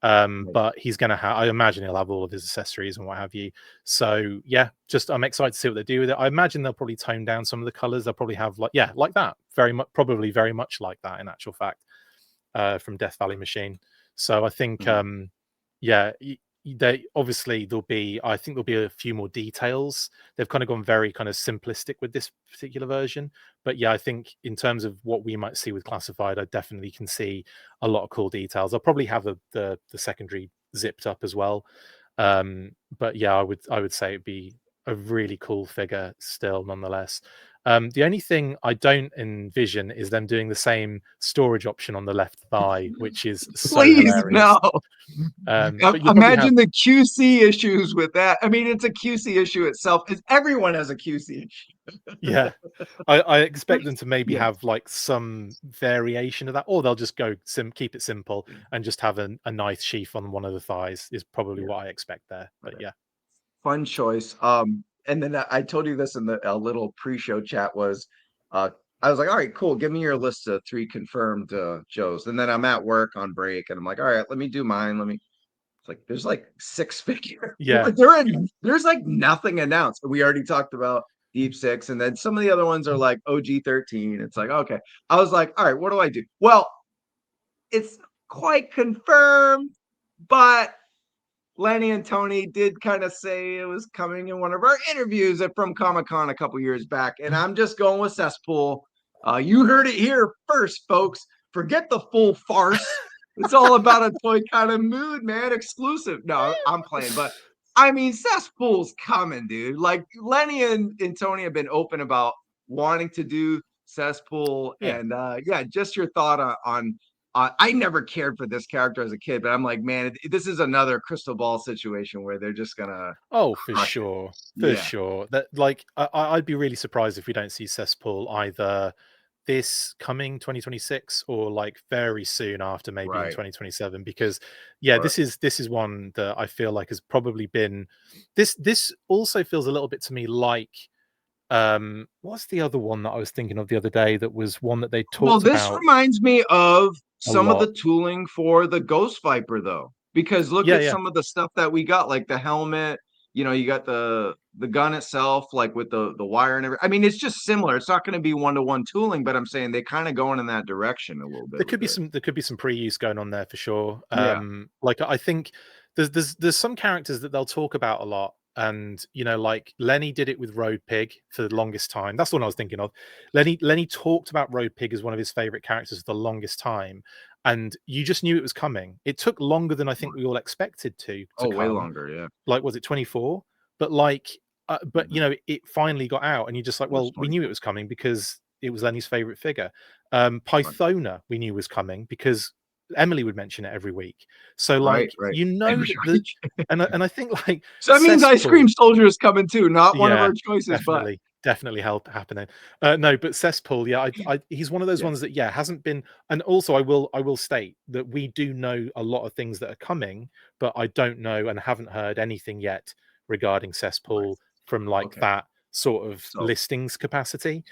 [SPEAKER 2] But he's going to have, I imagine he'll have all of his accessories and what have you. So yeah, just I'm excited to see what they do with it. I imagine they'll probably tone down some of the colors. They'll probably have like, yeah, like that, very much, probably very much like that in actual fact, from Death Valley Machine. So I think, yeah, they obviously I think there'll be a few more details. They've kind of gone very kind of simplistic with this particular version, but yeah, I think in terms of what we might see with classified, I definitely can see a lot of cool details. I'll probably have the secondary zipped up as well, but yeah, I would say it'd be a really cool figure still, nonetheless. The only thing I don't envision is them doing the same storage option on the left thigh, which is so
[SPEAKER 1] Please,
[SPEAKER 2] hilarious.
[SPEAKER 1] no.
[SPEAKER 2] But you'll probably have,
[SPEAKER 1] Imagine the QC issues with that. I mean, it's a QC issue itself. Everyone has a QC issue.
[SPEAKER 2] yeah. I expect them to maybe
[SPEAKER 1] Yeah.
[SPEAKER 2] have like some variation of that, or they'll just go keep it simple and just have a nice sheath on one of the thighs. Is probably
[SPEAKER 1] Yeah.
[SPEAKER 2] what I expect there. But yeah,
[SPEAKER 1] Fun choice. And then I told you this in the a little pre-show chat was, uh, I was like, all right, cool. Give me your list of 3 confirmed Joes. And then I'm at work on break, and I'm like, all right, let me do mine. It's like there's like 6 figures.
[SPEAKER 2] yeah,
[SPEAKER 1] There's like nothing announced. We already talked about Deep Six, and then some of the other ones are like OG 13. It's like, okay. I was like, all right, what do I do? Well, it's quite confirmed, but Lenny and Tony did kind of say it was coming in one of our interviews from Comic-Con a couple years back. And I'm just going with Cesspool. You heard it here first, folks. Forget the full farce. It's all about a toy kind of mood, man. Exclusive. No, I'm playing, but I mean, Cesspool's coming, dude. Like Lenny and Tony have been open about wanting to do Cesspool,
[SPEAKER 2] yeah.
[SPEAKER 1] and yeah, just your thought on I never cared for this character as a kid, but I'm like, man, this is another crystal ball situation where they're just gonna
[SPEAKER 2] Oh, for
[SPEAKER 1] crush it.
[SPEAKER 2] sure, for
[SPEAKER 1] Yeah,
[SPEAKER 2] sure. That like I'd be really surprised if we don't see Cesspool either this coming 2026 or like very soon after, maybe in
[SPEAKER 1] right.
[SPEAKER 2] 2027. Because yeah,
[SPEAKER 1] Right.
[SPEAKER 2] this is one that I feel like has probably been this also feels a little bit to me like what's the other one that I was thinking of the other day that was one that they
[SPEAKER 1] Well,
[SPEAKER 2] talked
[SPEAKER 1] this
[SPEAKER 2] about
[SPEAKER 1] reminds me of
[SPEAKER 2] a
[SPEAKER 1] some of
[SPEAKER 2] lot.
[SPEAKER 1] the tooling for the Ghost Viper, though, because look
[SPEAKER 2] Yeah,
[SPEAKER 1] at
[SPEAKER 2] yeah.
[SPEAKER 1] some of the stuff that we got, like the helmet. You got the gun itself, like with the wire and everything. I mean, it's just similar. It's not going to be one-to-one tooling, but I'm saying they kind of going in that direction a little bit with it.
[SPEAKER 2] There could be some pre-use going on there for sure.
[SPEAKER 1] Yeah.
[SPEAKER 2] Like I think there's some characters that they'll talk about a lot, and you know, like Lenny did it with Road Pig for the longest time. That's the one I was thinking of. Lenny talked about Road Pig as one of his favorite characters for the longest time, and you just knew it was coming. It took longer than I think we all expected to
[SPEAKER 1] Oh, way
[SPEAKER 2] come.
[SPEAKER 1] longer. Yeah.
[SPEAKER 2] Like, was it 24? But like, but
[SPEAKER 1] Mhm.
[SPEAKER 2] you know, it finally got out, and you're just like,
[SPEAKER 1] It was
[SPEAKER 2] well, we knew it
[SPEAKER 1] 24.
[SPEAKER 2] was coming because it was Lenny's favorite figure.
[SPEAKER 1] Right.
[SPEAKER 2] Pythona we knew was coming because Emily would mention it every week. So
[SPEAKER 1] Right.
[SPEAKER 2] like,
[SPEAKER 1] Right.
[SPEAKER 2] you know
[SPEAKER 1] Every
[SPEAKER 2] that the
[SPEAKER 1] week.
[SPEAKER 2] and I think like
[SPEAKER 1] So that means Ice
[SPEAKER 2] Cesspool,
[SPEAKER 1] Cream Soldier is coming too. Not one of
[SPEAKER 2] yeah,
[SPEAKER 1] our choices, but
[SPEAKER 2] definitely help happening. No, but Cesspool, yeah, he's one of those
[SPEAKER 1] yeah.
[SPEAKER 2] ones that yeah hasn't been. And also, I will state that we do know a lot of things that are coming, but I don't know and haven't heard anything yet regarding
[SPEAKER 1] Right.
[SPEAKER 2] Cesspool from like
[SPEAKER 1] Okay.
[SPEAKER 2] that sort of
[SPEAKER 1] So
[SPEAKER 2] listings capacity.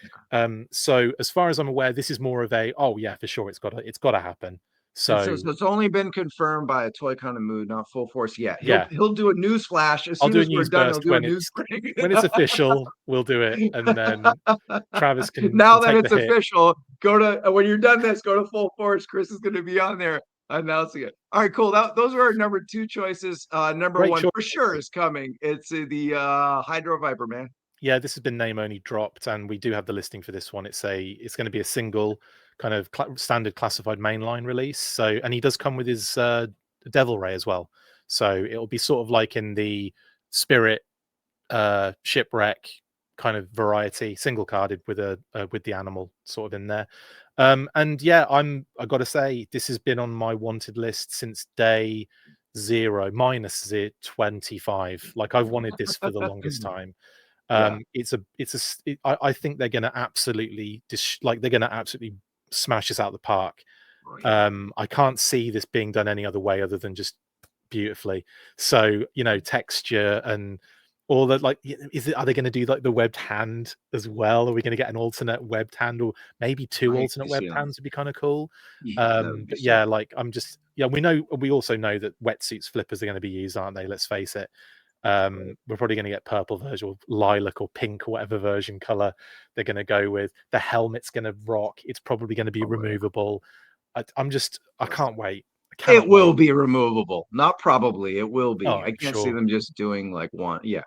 [SPEAKER 2] So as far as I'm aware, this is more of a, oh yeah, for sure, it's got to happen. So
[SPEAKER 1] so it's only been confirmed by a Toy Kind of Mood, not Full Force yet.
[SPEAKER 2] yeah,
[SPEAKER 1] He'll do a news flash as
[SPEAKER 2] I'll
[SPEAKER 1] soon
[SPEAKER 2] do a
[SPEAKER 1] as we're
[SPEAKER 2] news
[SPEAKER 1] done. He'll
[SPEAKER 2] burst
[SPEAKER 1] do a news break.
[SPEAKER 2] when it's official. We'll do it, and then Travis can
[SPEAKER 1] Now that
[SPEAKER 2] take the
[SPEAKER 1] it's
[SPEAKER 2] hit.
[SPEAKER 1] official, go to when you're done this, go to Full Force. Chris is going to be on there announcing it. All right, cool. Those are our number 2 choices. Number
[SPEAKER 2] Great
[SPEAKER 1] 1
[SPEAKER 2] choice.
[SPEAKER 1] for sure is coming. It's the Hydro Viper, man.
[SPEAKER 2] Yeah, this has been name only dropped, and we do have the listing for this one. It's going to be a single kind of standard classified mainline release. So, and he does come with his Devil Ray as well. So it'll be sort of like in the Spirit shipwreck kind of variety, single carded with the animal sort of in there. And yeah, I got to say, this has been on my wanted list since day 0 minus 25. Like, I've wanted this for the longest time.
[SPEAKER 1] Yeah.
[SPEAKER 2] I think they're going to absolutely they're going to absolutely smash this out of the park.
[SPEAKER 1] Oh, yeah.
[SPEAKER 2] I can't see this being done any other way other than just beautifully. So, texture and all that, like, are they going to do like the webbed hand as well? Are we going to get an alternate webbed hand, or maybe 2
[SPEAKER 1] I
[SPEAKER 2] alternate webbed
[SPEAKER 1] see
[SPEAKER 2] hands would be kind of cool.
[SPEAKER 1] Yeah, that would be
[SPEAKER 2] But
[SPEAKER 1] sick.
[SPEAKER 2] yeah, like, we also know that wetsuits flippers are going to be used, aren't they? Let's face it. We're probably going to get purple version or lilac or pink or whatever version color they're going to go with. The helmet's going to rock. It's probably going to be removable. I can't wait. I
[SPEAKER 1] It
[SPEAKER 2] cannot
[SPEAKER 1] will
[SPEAKER 2] wait.
[SPEAKER 1] be removable. Not probably. It will be.
[SPEAKER 2] Oh,
[SPEAKER 1] I can't see
[SPEAKER 2] sure.
[SPEAKER 1] them just doing like one. Yeah.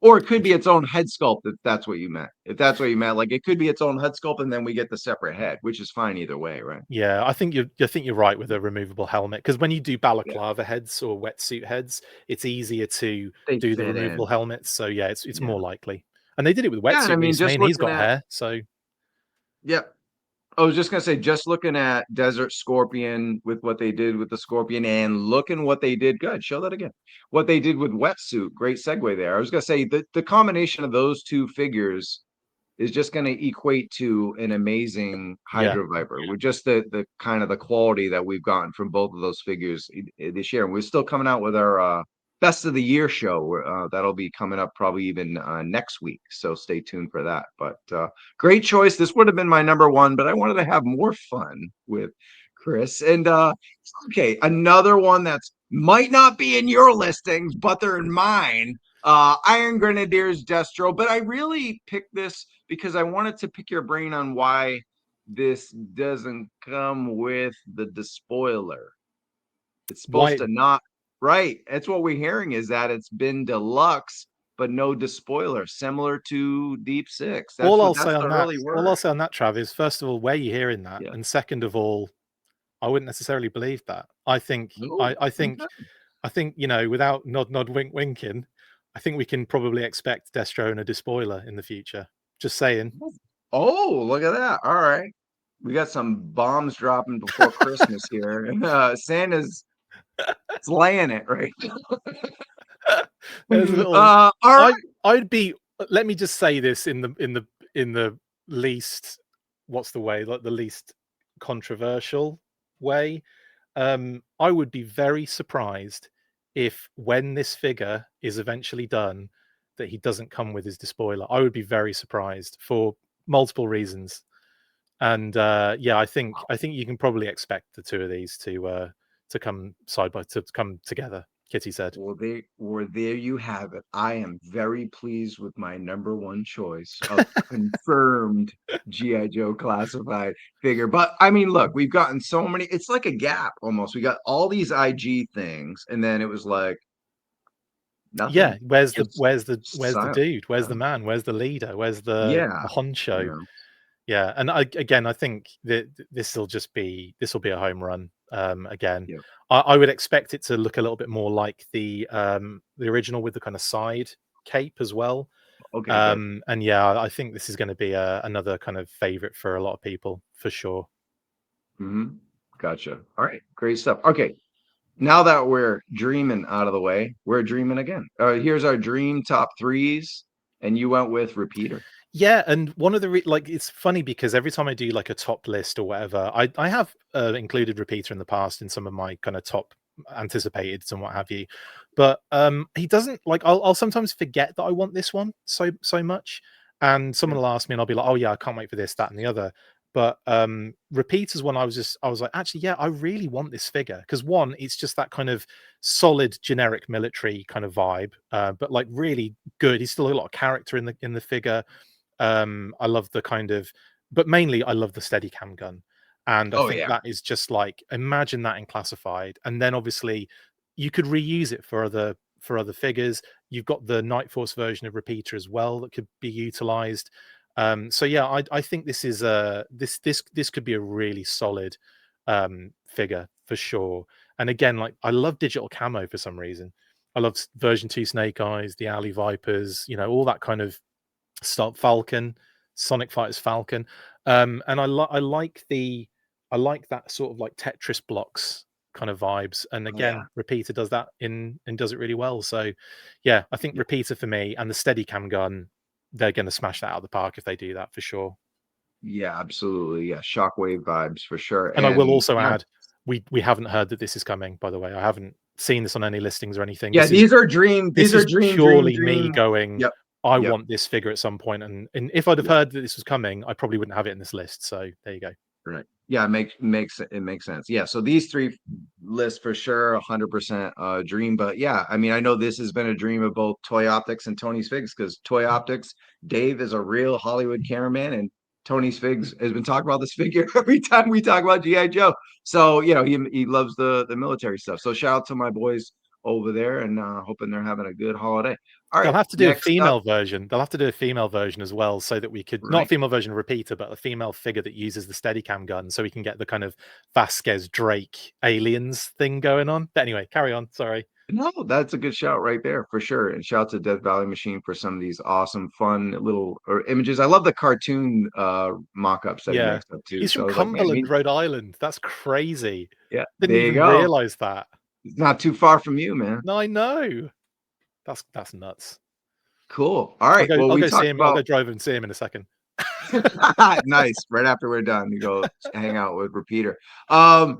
[SPEAKER 1] Or it could be its own head sculpt if that's what you meant. If that's what you meant, like it could be its own head sculpt and then we get the separate head, which is fine either way, right?
[SPEAKER 2] Yeah, I think you're right with a removable helmet, because when you do
[SPEAKER 1] Yeah.
[SPEAKER 2] balaclava heads or wetsuit heads, it's easier to
[SPEAKER 1] They
[SPEAKER 2] do the
[SPEAKER 1] fit
[SPEAKER 2] removable
[SPEAKER 1] in.
[SPEAKER 2] helmets. So yeah, it's
[SPEAKER 1] Yeah.
[SPEAKER 2] more likely. And they did it with
[SPEAKER 1] Yeah, and I
[SPEAKER 2] wetsuit
[SPEAKER 1] mean,
[SPEAKER 2] recently,
[SPEAKER 1] just
[SPEAKER 2] and he's
[SPEAKER 1] looking
[SPEAKER 2] got
[SPEAKER 1] at
[SPEAKER 2] hair. So
[SPEAKER 1] yeah, I was just gonna say, just looking at Desert Scorpion with what they did with the Scorpion, and looking what they did. Good, show that again. What they did with Wetsuit. Great segue there. I was gonna say the combination of those 2 figures is just going to equate to an amazing
[SPEAKER 2] yeah,
[SPEAKER 1] Hydro Viper with just the kind of the quality that we've gotten from both of those figures this year. And we're still coming out with our best of the year show. That'll be coming up probably even next week. So stay tuned for that. But great choice. This would have been my number 1, but I wanted to have more fun with Chris. And okay, another one that's might not be in your listings, but they're in mine. Iron Grenadiers Destro, but I really picked this because I wanted to pick your brain on why this doesn't come with the Despoiler. It's supposed
[SPEAKER 2] why?
[SPEAKER 1] to not, right? That's what we're hearing, is that it's been deluxe, but no Despoiler, similar to Deep Six. That's the early
[SPEAKER 2] All I'll
[SPEAKER 1] word.
[SPEAKER 2] say on that, Trav, is, first of all, where are you hearing that,
[SPEAKER 1] Yeah.
[SPEAKER 2] and second of all, I wouldn't necessarily believe that. I think,
[SPEAKER 1] Oh,
[SPEAKER 2] I think, without nod winking, I think we can probably expect Destro and a Despoiler in the future. Just saying.
[SPEAKER 1] oh, look at that. All right. We got some bombs dropping before Christmas here. Santa's laying it right.
[SPEAKER 2] There's a little.
[SPEAKER 1] All right.
[SPEAKER 2] I'd be. Let me just say this in the least. What's the way? Like, the least controversial way. I would be very surprised if, when this figure is eventually done, that he doesn't come with his Despoiler. I would be very surprised for multiple reasons. And yeah, I think you can probably expect the 2 of these to come to come together. Kitty said.
[SPEAKER 1] There you have it. I am very pleased with my number 1 choice of confirmed GIJoe classified figure. But I mean, look, we've gotten so many, it's like a gap almost. We got all these IG things, and then it was like
[SPEAKER 2] Yeah,
[SPEAKER 1] nothing. It's
[SPEAKER 2] where's the
[SPEAKER 1] silent.
[SPEAKER 2] dude? Where's the man? Where's the leader? Where's the
[SPEAKER 1] Yeah.
[SPEAKER 2] honcho?
[SPEAKER 1] Yeah.
[SPEAKER 2] Yeah, and I think that this will be a home run. Again,
[SPEAKER 1] Yeah.
[SPEAKER 2] I would expect it to look a little bit more like the original, with the kind of side cape as well.
[SPEAKER 1] Okay, good.
[SPEAKER 2] And yeah, I think this is going to be another kind of favorite for a lot of people, for sure.
[SPEAKER 1] Gotcha. All right, great stuff. Okay, now that we're dreaming out of the way, we're dreaming again. Here's our dream top 3s, and you went with Repeater.
[SPEAKER 2] Yeah, and one of the like, it's funny because every time I do like a top list or whatever, I have included Repeater in the past in some of my kind of top anticipated and what have you, but he doesn't, like, I'll sometimes forget that I want this one so much. And someone will ask me, and I'll be like, "Oh yeah, I can't wait for this, that, and the other." But Repeater's one, I was like, actually, yeah, I really want this figure because one, it's just that kind of solid generic military kind of vibe, but like really good. He's still a lot of character in the figure. I love the kind of, but mainly I love the Steadicam gun, and I
[SPEAKER 1] Oh
[SPEAKER 2] think
[SPEAKER 1] yeah.
[SPEAKER 2] that is just like imagine that in classified, and then obviously you could reuse it for other figures. You've got the Night Force version of Repeater as well that could be utilized. So yeah, I think this is this could be a really solid figure for sure. And again, like I love digital camo for some reason. I love version 2 Snake Eyes, the Alley Vipers, all that kind of stuff. Falcon, Sonic Fighters Falcon, and I like that sort of like Tetris blocks kind of vibes. And
[SPEAKER 1] Oh yeah.
[SPEAKER 2] again, Repeater does that and does it really well. So yeah, I think Repeater for me and the Steadicam gun, they're going to smash that out of the park if they do that for sure.
[SPEAKER 1] Yeah, absolutely. Yeah, shockwave vibes for sure.
[SPEAKER 2] And I will
[SPEAKER 1] And
[SPEAKER 2] also
[SPEAKER 1] yeah,
[SPEAKER 2] add, we haven't heard that this is coming. By the way, I haven't seen this on any listings or anything.
[SPEAKER 1] yeah,
[SPEAKER 2] This
[SPEAKER 1] these are
[SPEAKER 2] is
[SPEAKER 1] dream,
[SPEAKER 2] purely me
[SPEAKER 1] dream.
[SPEAKER 2] going,
[SPEAKER 1] Yep.
[SPEAKER 2] I
[SPEAKER 1] Yep.
[SPEAKER 2] want this figure at some point, and if I'd have
[SPEAKER 1] Yep.
[SPEAKER 2] heard that this was coming, I probably wouldn't have it in this list. So there you go.
[SPEAKER 1] Right. Yeah, it makes sense. Yeah. So these three lists for sure, 100% dream. But yeah, I mean, I know this has been a dream of both Toy Optics and Tony's Figs because Toy Optics, Dave is a real Hollywood cameraman, and Tony's Figs has been talking about this figure every time we talk about GI Joe. So he loves the military stuff. So shout out to my boys over there, and hoping they're having a good holiday. All
[SPEAKER 2] They'll
[SPEAKER 1] right,
[SPEAKER 2] have to do a
[SPEAKER 1] next up,
[SPEAKER 2] female version. They'll have to do a female version as well, so that we could not a
[SPEAKER 1] right?
[SPEAKER 2] female version of Repeater, but a female figure that uses the Steadicam gun, so we can get the kind of Vasquez Drake aliens thing going on. But anyway, carry on. Sorry.
[SPEAKER 1] No, that's a good shout right there for sure. And shout out to Death Valley Machine for some of these awesome, fun little images. I love the cartoon mock-ups that he
[SPEAKER 2] Yeah,
[SPEAKER 1] makes up too.
[SPEAKER 2] he's
[SPEAKER 1] So
[SPEAKER 2] from
[SPEAKER 1] I was like, man,
[SPEAKER 2] Cumberland, Rhode Island. That's crazy.
[SPEAKER 1] yeah,
[SPEAKER 2] Didn't
[SPEAKER 1] there you
[SPEAKER 2] even
[SPEAKER 1] go.
[SPEAKER 2] realize that.
[SPEAKER 1] It's not too far from you, man.
[SPEAKER 2] No, I know. That's nuts.
[SPEAKER 1] Cool. All right. Well,
[SPEAKER 2] I'll
[SPEAKER 1] we
[SPEAKER 2] go see
[SPEAKER 1] talked
[SPEAKER 2] him. I'll
[SPEAKER 1] about
[SPEAKER 2] go drive and see him in a second.
[SPEAKER 1] nice. Right after we're done, you go hang out with Repeater. Um,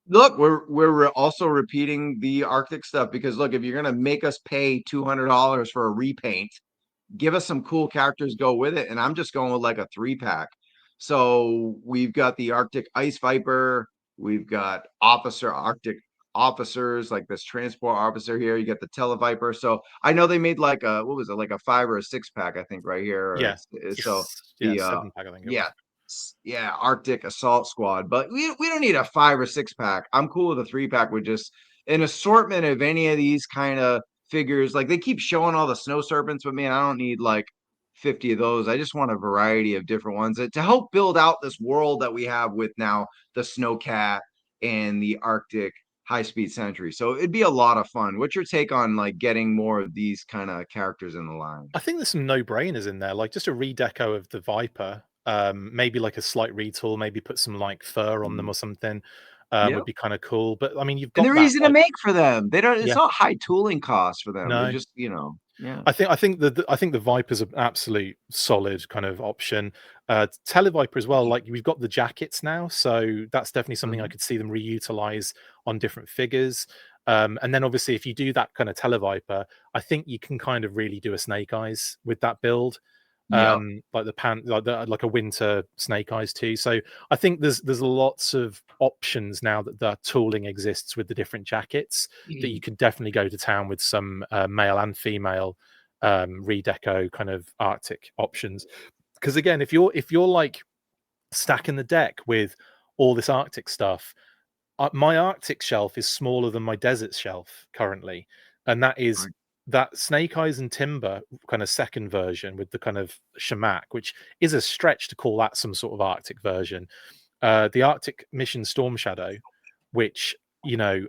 [SPEAKER 1] Look, we're also repeating the Arctic stuff because look, if you're gonna make us pay $200 for a repaint, give us some cool characters go with it. And I'm just going with like a 3-pack. So we've got the Arctic Ice Viper, we've got Arctic officers, like this transport officer here. You got the Televiper. So I know they made like a what was it, like a 5 or a 6-pack, I think, right here.
[SPEAKER 2] Yeah,
[SPEAKER 1] So
[SPEAKER 2] yeah,
[SPEAKER 1] the
[SPEAKER 2] 7-pack, I think it
[SPEAKER 1] yeah,
[SPEAKER 2] was.
[SPEAKER 1] yeah, Arctic Assault Squad. But we don't need a 5 or 6-pack. I'm cool with a 3-pack with just an assortment of any of these kind of figures. Like they keep showing all the snow serpents, but man, I don't need like 50 of those. I just want a variety of different ones to help build out this world that we have with now the Snowcat and the Arctic high speed sentry. So it'd be a lot of fun. What's your take on like getting more of these kind of characters in the line?
[SPEAKER 2] I think there's some no-brainers in there, like just a redeco of the Viper, maybe like a slight retool, maybe put some like fur on them or something,
[SPEAKER 1] Yep.
[SPEAKER 2] would be kind of cool. But I mean, you've
[SPEAKER 1] And
[SPEAKER 2] got
[SPEAKER 1] they're
[SPEAKER 2] that
[SPEAKER 1] easy to
[SPEAKER 2] like,
[SPEAKER 1] make for them. They don't, it's
[SPEAKER 2] yeah,
[SPEAKER 1] not high tooling costs for them. They're
[SPEAKER 2] no,
[SPEAKER 1] just, yeah.
[SPEAKER 2] I think the Viper's an absolute solid kind of option. Televiper as well. Like we've got the jackets now, so that's definitely something I
[SPEAKER 1] Mhm.
[SPEAKER 2] could see them reutilize on different figures. And then obviously, if you do that kind of Televiper, I think you can kind of really do a Snake Eyes with that build.
[SPEAKER 1] Yep.
[SPEAKER 2] Like like a winter Snake Eyes too. So I think there's lots of options now that the tooling exists with the different jackets that you could definitely go to town with some male and female redeco kind of Arctic options. Because again, if you're like stacking the deck with all this Arctic stuff, my Arctic shelf is smaller than my desert shelf currently, and that is
[SPEAKER 1] Right.
[SPEAKER 2] that Snake Eyes and Timber kind of second version with the kind of Shamak, which is a stretch to call that some sort of Arctic version. The Arctic Mission Storm Shadow, which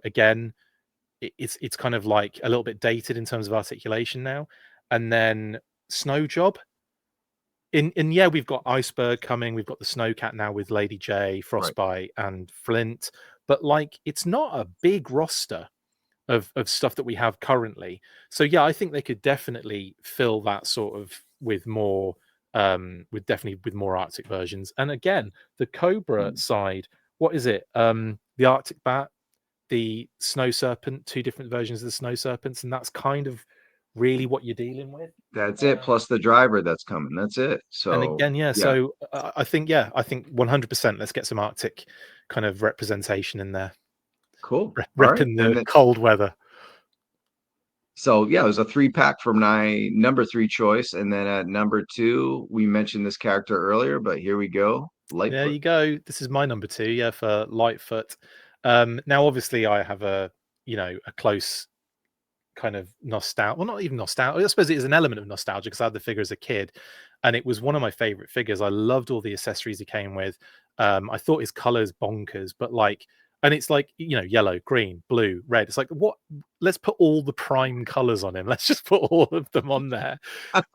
[SPEAKER 2] again, it's kind of like a little bit dated in terms of articulation now, and then Snow Job. In yeah, we've got Iceberg coming. We've got the Snowcat now with Lady J,
[SPEAKER 1] Right.
[SPEAKER 2] Frostbite, and Flint. But like, it's not a big roster of stuff that we have currently. So yeah, I think they could definitely fill that sort of with more, with more Arctic versions. And again, the Cobra
[SPEAKER 1] Mm.
[SPEAKER 2] side, what is it? The Arctic Bat, the Snow Serpent, two different versions of the Snow Serpents, and that's kind of really what you're dealing with.
[SPEAKER 1] That's it. Plus the driver that's coming. That's it.
[SPEAKER 2] And
[SPEAKER 1] So
[SPEAKER 2] again, yeah.
[SPEAKER 1] yeah,
[SPEAKER 2] So I think, yeah, I think 100%. Let's get some Arctic kind of representation in there,
[SPEAKER 1] cool. All right.
[SPEAKER 2] repping
[SPEAKER 1] And
[SPEAKER 2] the cold weather.
[SPEAKER 1] so yeah, it was a 3-pack from my number 3 choice. And then at number 2, we mentioned this character earlier, but here we go.
[SPEAKER 2] There
[SPEAKER 1] Lightfoot.
[SPEAKER 2] you go. This is my number 2, yeah, for Lightfoot. Now, obviously, I have a close kind of nostalgia. Well, not even nostalgia. I suppose it is an element of nostalgia because I had the figure as a kid, and it was one of my favorite figures. I loved all the accessories he came with. I thought his colors bonkers, but like, and it's like yellow, green, blue, red. It's like what? Let's put all the prime colors on him. Let's just put all of them on there,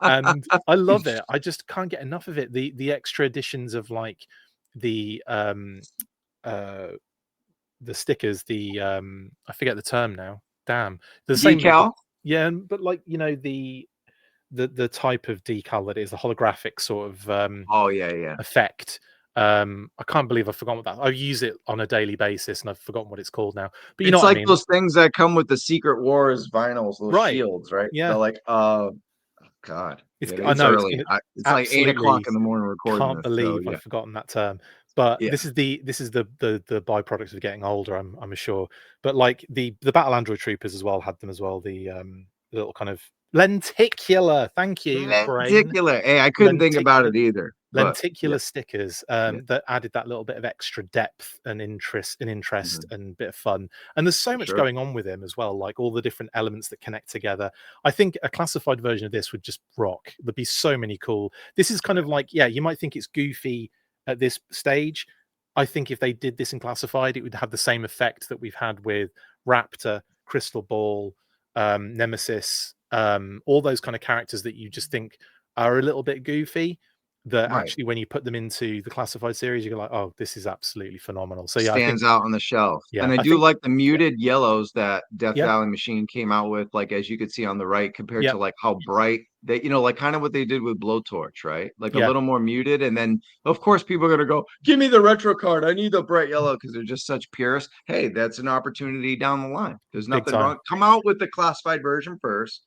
[SPEAKER 2] and I love it. I just can't get enough of it. The extra additions of like the uh the stickers, I forget the term now. Damn. The same with the,
[SPEAKER 1] Decal.
[SPEAKER 2] yeah, but like, the type of decal that is the holographic sort of
[SPEAKER 1] Oh yeah, yeah.
[SPEAKER 2] effect. I can't believe I've forgotten what that. I use it on a daily basis and I've forgotten what it's called now. But you know
[SPEAKER 1] It's
[SPEAKER 2] what I
[SPEAKER 1] like
[SPEAKER 2] mean?
[SPEAKER 1] those things that come with the Secret Wars vinyls, those
[SPEAKER 2] Right.
[SPEAKER 1] shields, right? They're
[SPEAKER 2] Yeah.
[SPEAKER 1] like, God,
[SPEAKER 2] It's
[SPEAKER 1] yeah,
[SPEAKER 2] I
[SPEAKER 1] it's
[SPEAKER 2] know it's
[SPEAKER 1] early.
[SPEAKER 2] gonna
[SPEAKER 1] It's like 8 o'clock
[SPEAKER 2] absolutely
[SPEAKER 1] in the morning recording
[SPEAKER 2] can't
[SPEAKER 1] this. So
[SPEAKER 2] believe I've
[SPEAKER 1] yeah,
[SPEAKER 2] forgotten that term. But
[SPEAKER 1] yeah,
[SPEAKER 2] this is the byproduct of getting older, I'm sure. But like the Battle Android Troopers as well had them as well. The little kind of lenticular, thank you, brain.
[SPEAKER 1] lenticular. Hey, I couldn't think about
[SPEAKER 2] Lenticular
[SPEAKER 1] it either, but yeah,
[SPEAKER 2] lenticular stickers
[SPEAKER 1] yeah.
[SPEAKER 2] that added that little bit of extra depth and interest
[SPEAKER 1] Mhm.
[SPEAKER 2] and bit of fun. And there's so
[SPEAKER 1] For
[SPEAKER 2] much
[SPEAKER 1] sure.
[SPEAKER 2] going on with him as well, like all the different elements that connect together. I think a classified version of this would just rock. There'd be so many cool. This is kind of like, yeah, you might think it's goofy at this stage. I think if they did this in classified, it would have the same effect that we've had with Raptor, Crystal Ball, Nemesis, all those kind of characters that you just think are a little bit goofy, that
[SPEAKER 1] Right.
[SPEAKER 2] actually when you put them into the classified series, you're like, oh, this is absolutely phenomenal. So yeah, I think,
[SPEAKER 1] Stands out on the shelf.
[SPEAKER 2] yeah,
[SPEAKER 1] And I
[SPEAKER 2] I
[SPEAKER 1] do
[SPEAKER 2] think,
[SPEAKER 1] like the
[SPEAKER 2] yeah,
[SPEAKER 1] muted yellows that Death
[SPEAKER 2] yeah,
[SPEAKER 1] Valley Machine came out with, like as you could see on the right, compared
[SPEAKER 2] yeah,
[SPEAKER 1] to like how bright they, like kind of what they did with Blowtorch, right? Like a
[SPEAKER 2] yeah,
[SPEAKER 1] little more muted. And then of course people are gonna go, give me the retro card. I need the bright yellow because they're just such purists. Hey, that's an opportunity down the line. There's
[SPEAKER 2] big
[SPEAKER 1] nothing
[SPEAKER 2] time.
[SPEAKER 1] wrong. Come out with the classified version first,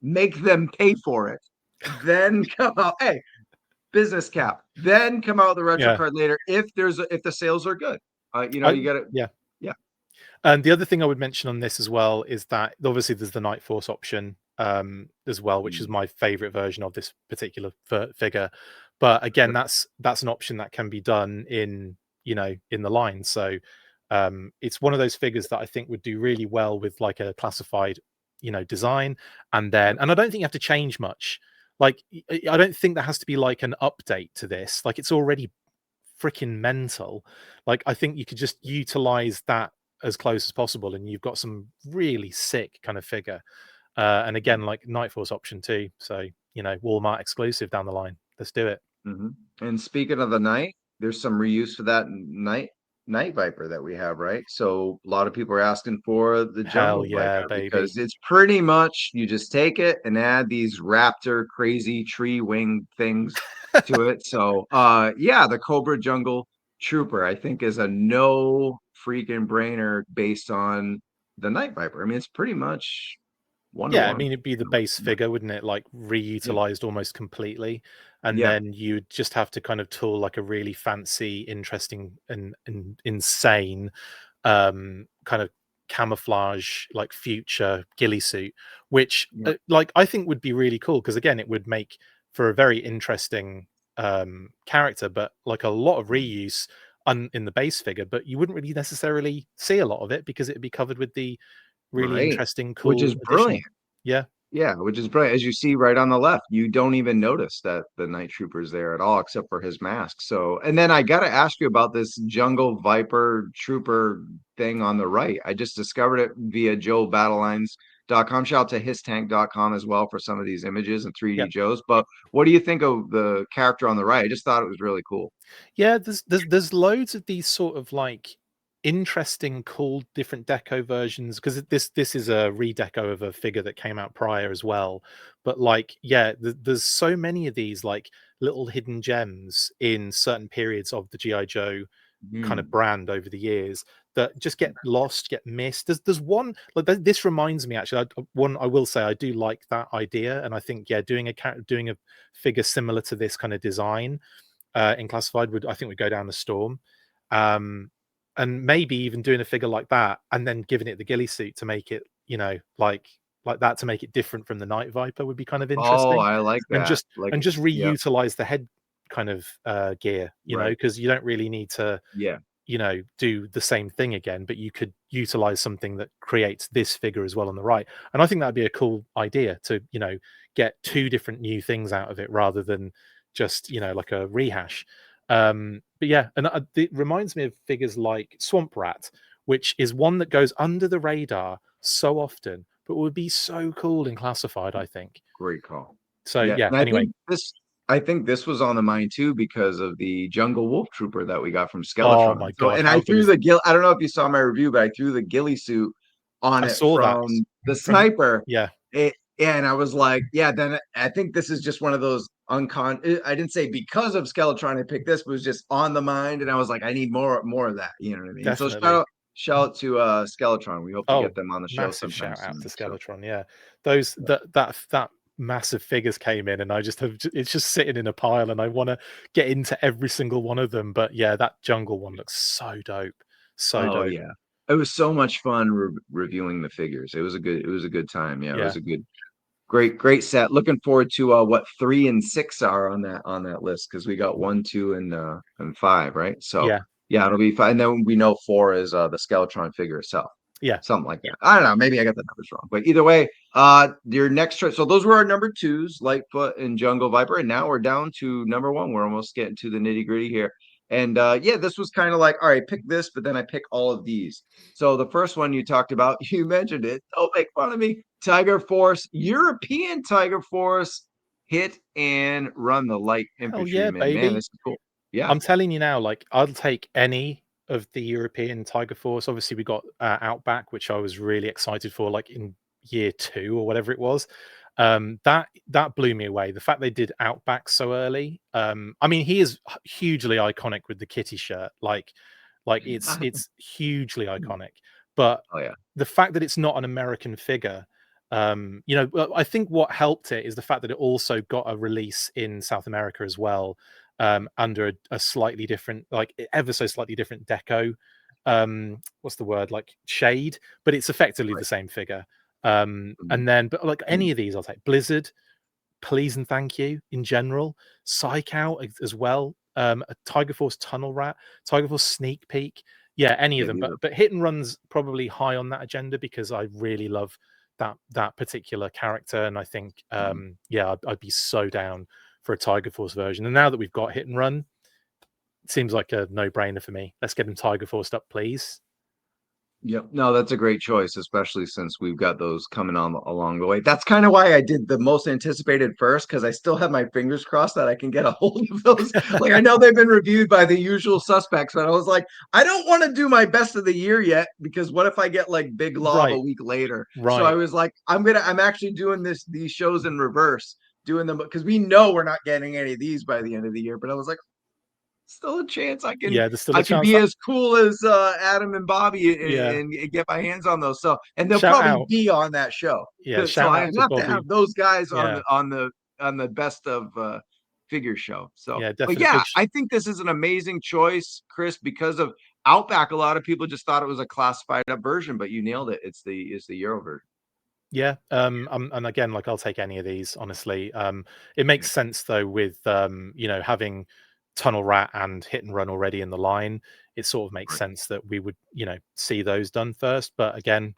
[SPEAKER 1] make them pay for it, then come out. Hey, business cap. Then come out with the retro
[SPEAKER 2] Yeah,
[SPEAKER 1] card later if the sales are good.
[SPEAKER 2] I
[SPEAKER 1] You got to
[SPEAKER 2] yeah.
[SPEAKER 1] yeah.
[SPEAKER 2] And the other thing I would mention on this as well is that obviously there's the Night Force option as well, which is
[SPEAKER 1] Mm,
[SPEAKER 2] my favorite version of this particular figure. But again,
[SPEAKER 1] sure.
[SPEAKER 2] that's an option that can be done in the line. So it's one of those figures that I think would do really well with like a classified design. And then,
[SPEAKER 1] Yep.
[SPEAKER 2] and I don't think you have to change much. Like I don't think there has to be like an update to this. Like it's already freaking mental. Like I think you could just utilize that as close as possible, and you've got some really sick kind of figure. And again, like Night Force option too. So Walmart exclusive down the line. Let's do it.
[SPEAKER 1] Hmm. And speaking of the night, there's some reuse for that night viper that we have, right? So a lot of people are asking for the
[SPEAKER 2] Hell
[SPEAKER 1] jungle
[SPEAKER 2] yeah,
[SPEAKER 1] viper
[SPEAKER 2] baby.
[SPEAKER 1] because it's pretty much you just take it and add these raptor crazy tree wing things to it. So yeah, the Cobra Jungle Trooper I think is a no freaking brainer based on the night viper. I mean, it's pretty much one to
[SPEAKER 2] Yeah, I
[SPEAKER 1] one.
[SPEAKER 2] mean, it'd be the base figure, wouldn't it? Like
[SPEAKER 1] Yeah.
[SPEAKER 2] reutilized almost completely, and
[SPEAKER 1] Yeah.
[SPEAKER 2] then you'd just have to kind of tool like a really fancy, interesting, and insane kind of camouflage, like future ghillie suit, which
[SPEAKER 1] Yeah.
[SPEAKER 2] like I think would be really cool because again, it would make for a very interesting character, but like a lot of reuse in the base figure, but you wouldn't really necessarily see a lot of it because it'd be covered with the really
[SPEAKER 1] Right.
[SPEAKER 2] interesting,
[SPEAKER 1] Which is
[SPEAKER 2] cool addition.
[SPEAKER 1] brilliant.
[SPEAKER 2] Yeah,
[SPEAKER 1] Yeah, which is brilliant. As you see right on the left, you don't even notice that the night trooper's there at all, except for his mask. So, and then I got to ask you about this jungle viper trooper thing on the right. I just discovered it via joebattlelines.com. Shout out to histank.com as well for some of these images and
[SPEAKER 2] yeah,
[SPEAKER 1] 3D Joes. But what do you think of the character on the right? I just thought it was really cool.
[SPEAKER 2] yeah. There's loads of these sort of like interesting, cool, different deco versions because this is a redeco of a figure that came out prior as well. But like, yeah, there's so many of these like little hidden gems in certain periods of the GI Joe kind of brand over the years that just get lost, get missed. There's one like this reminds me actually. I will say I do like that idea, and I think doing a figure similar to this kind of design in classified would go down the storm. And maybe even doing a figure like that and then giving it the ghillie suit to make it, like that, to make it different from the Night Viper would be kind of
[SPEAKER 1] Oh,
[SPEAKER 2] interesting.
[SPEAKER 1] I like
[SPEAKER 2] And
[SPEAKER 1] that. Like,
[SPEAKER 2] just reutilize the head kind of gear,
[SPEAKER 1] right.
[SPEAKER 2] because you don't really need to do the same thing again, but you could utilize something that creates this figure as well on the right. And I think that'd be a cool idea to get two different new things out of it rather than just like a rehash. But yeah, and it reminds me of figures like Swamp Rat, which is one that goes under the radar so often, but would be so cool in classified, I think.
[SPEAKER 1] Great call.
[SPEAKER 2] So
[SPEAKER 1] Yeah,
[SPEAKER 2] yeah,
[SPEAKER 1] and
[SPEAKER 2] anyway.
[SPEAKER 1] I think this was on the mind too because of the Jungle Wolf Trooper that we got from
[SPEAKER 2] Oh
[SPEAKER 1] Skeletron.
[SPEAKER 2] my
[SPEAKER 1] So,
[SPEAKER 2] god,
[SPEAKER 1] and
[SPEAKER 2] how
[SPEAKER 1] I
[SPEAKER 2] good
[SPEAKER 1] threw
[SPEAKER 2] is
[SPEAKER 1] the gill. I don't know if you saw my review, but I threw the ghillie suit on
[SPEAKER 2] I
[SPEAKER 1] it
[SPEAKER 2] saw that
[SPEAKER 1] from the
[SPEAKER 2] from
[SPEAKER 1] sniper.
[SPEAKER 2] yeah.
[SPEAKER 1] And I was like, yeah. Then I think this is just one of those I didn't say because of Skeletron I picked this, but it was just on the mind, and I was like, I need more of that. You know what I mean? So
[SPEAKER 2] Definitely.
[SPEAKER 1] shout out to Skeletron. We hope to get them on the show
[SPEAKER 2] Massive
[SPEAKER 1] sometime
[SPEAKER 2] shout out
[SPEAKER 1] soon.
[SPEAKER 2] to
[SPEAKER 1] So,
[SPEAKER 2] Skeletron. Yeah, those that massive figures came in, and I just have it's just sitting in a pile, and I want to get into every single one of them. But yeah, that jungle one looks so dope, so
[SPEAKER 1] oh
[SPEAKER 2] dope.
[SPEAKER 1] yeah, it was so much fun reviewing the figures. It was a good time. Yeah, it was a great set. Looking forward to what 3 and 6 are on that list, because we got 1, 2, and 5, right? So
[SPEAKER 2] Yeah,
[SPEAKER 1] yeah, it'll be fun. And then we know 4 is the Skeletron figure itself.
[SPEAKER 2] yeah,
[SPEAKER 1] Something like that. I don't know. Maybe I got the numbers wrong, but either way, your next choice. So those were our number 2s, Lightfoot and Jungle Viper, and now we're down to number 1. We're almost getting to the nitty gritty here. And yeah, this was kind of like, all right, pick this, but then I pick all of these. So the first one you talked about, you mentioned it. Don't make fun of me. Tiger Force, European Tiger Force, hit and run the light
[SPEAKER 2] hell yeah,
[SPEAKER 1] infantryman. Man,
[SPEAKER 2] baby.
[SPEAKER 1] this is cool. Yeah,
[SPEAKER 2] I'm telling you now, like I'll take any of the European Tiger Force. Obviously, we got Outback, which I was really excited for, like in year 2 or whatever it was. That blew me away. The fact they did Outback so early. I mean, he is hugely iconic with the kitty shirt. Like it's hugely iconic. But
[SPEAKER 1] oh yeah,
[SPEAKER 2] the fact that it's not an American figure, I think what helped it is the fact that it also got a release in South America as well, under a slightly different, like ever so slightly different deco. What's the word? Like shade, but it's effectively
[SPEAKER 1] right.
[SPEAKER 2] the same figure.
[SPEAKER 1] Mhm.
[SPEAKER 2] And then, but like any of these, I'll take Blizzard, please and thank you in general. Psych Out as well. A Tiger Force Tunnel Rat, Tiger Force Sneak Peek. Yeah, any of
[SPEAKER 1] Yeah,
[SPEAKER 2] them.
[SPEAKER 1] these are
[SPEAKER 2] But Hit and Run's probably high on that agenda because I really love that particular character, and I think I'd be so down for a Tiger Force version. And now that we've got Hit and Run, it seems like a no-brainer for me. Let's get him Tiger Forced up, please.
[SPEAKER 1] Yep. No, that's a great choice, especially since we've got those coming on along the way. That's kind of why I did the most anticipated first, because I still have my fingers crossed that I can get a hold of those. Like, I know they've been reviewed by the usual suspects, but I was like, I don't want to do my best of the year yet, because what if I get like Big Lob a
[SPEAKER 2] Right,
[SPEAKER 1] week later? So I
[SPEAKER 2] right.
[SPEAKER 1] was like, I'm actually doing these shows in reverse, doing them because we know we're not getting any of these by the end of the year. But I was like, still a chance
[SPEAKER 2] Yeah, there's still a
[SPEAKER 1] I can
[SPEAKER 2] chance
[SPEAKER 1] be
[SPEAKER 2] that.
[SPEAKER 1] as cool as Adam and Bobby
[SPEAKER 2] Yeah,
[SPEAKER 1] and get my hands on those. So, and they'll
[SPEAKER 2] shout
[SPEAKER 1] probably
[SPEAKER 2] out.
[SPEAKER 1] be on that show.
[SPEAKER 2] Yeah,
[SPEAKER 1] So
[SPEAKER 2] shout
[SPEAKER 1] I
[SPEAKER 2] out to
[SPEAKER 1] have to
[SPEAKER 2] Bobby.
[SPEAKER 1] have those guys on
[SPEAKER 2] Yeah,
[SPEAKER 1] the best of figure show. So,
[SPEAKER 2] yeah,
[SPEAKER 1] but
[SPEAKER 2] definitely
[SPEAKER 1] yeah,
[SPEAKER 2] big.
[SPEAKER 1] I think this is an amazing choice, Chris, because of Outback. A lot of people just thought it was a classified up version, but you nailed it. It's the Euro version.
[SPEAKER 2] Yeah, and again, like I'll take any of these, honestly. It makes sense though with having Tunnel Rat and Hit and Run already in the line. It sort of makes
[SPEAKER 1] Right.
[SPEAKER 2] sense that we would see those done first. But again,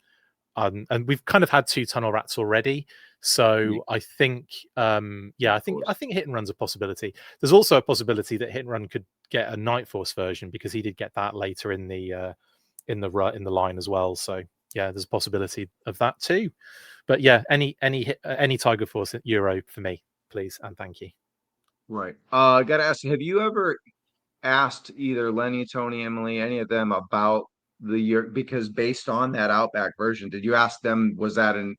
[SPEAKER 2] and we've kind of had 2 Tunnel Rats already,
[SPEAKER 1] Yeah,
[SPEAKER 2] so I think
[SPEAKER 1] of
[SPEAKER 2] I
[SPEAKER 1] course.
[SPEAKER 2] think Hit and Run's a possibility. There's also a possibility that Hit and Run could get a Night Force version because he did get that later in the in the line as well. So yeah, there's a possibility of that too. But yeah, any Tiger Force Euro for me, please and thank you.
[SPEAKER 1] Right. I gotta ask, have you ever asked either Lenny, Tony, Emily, any of them about the year? Because based on that Outback version, did you ask them, was that an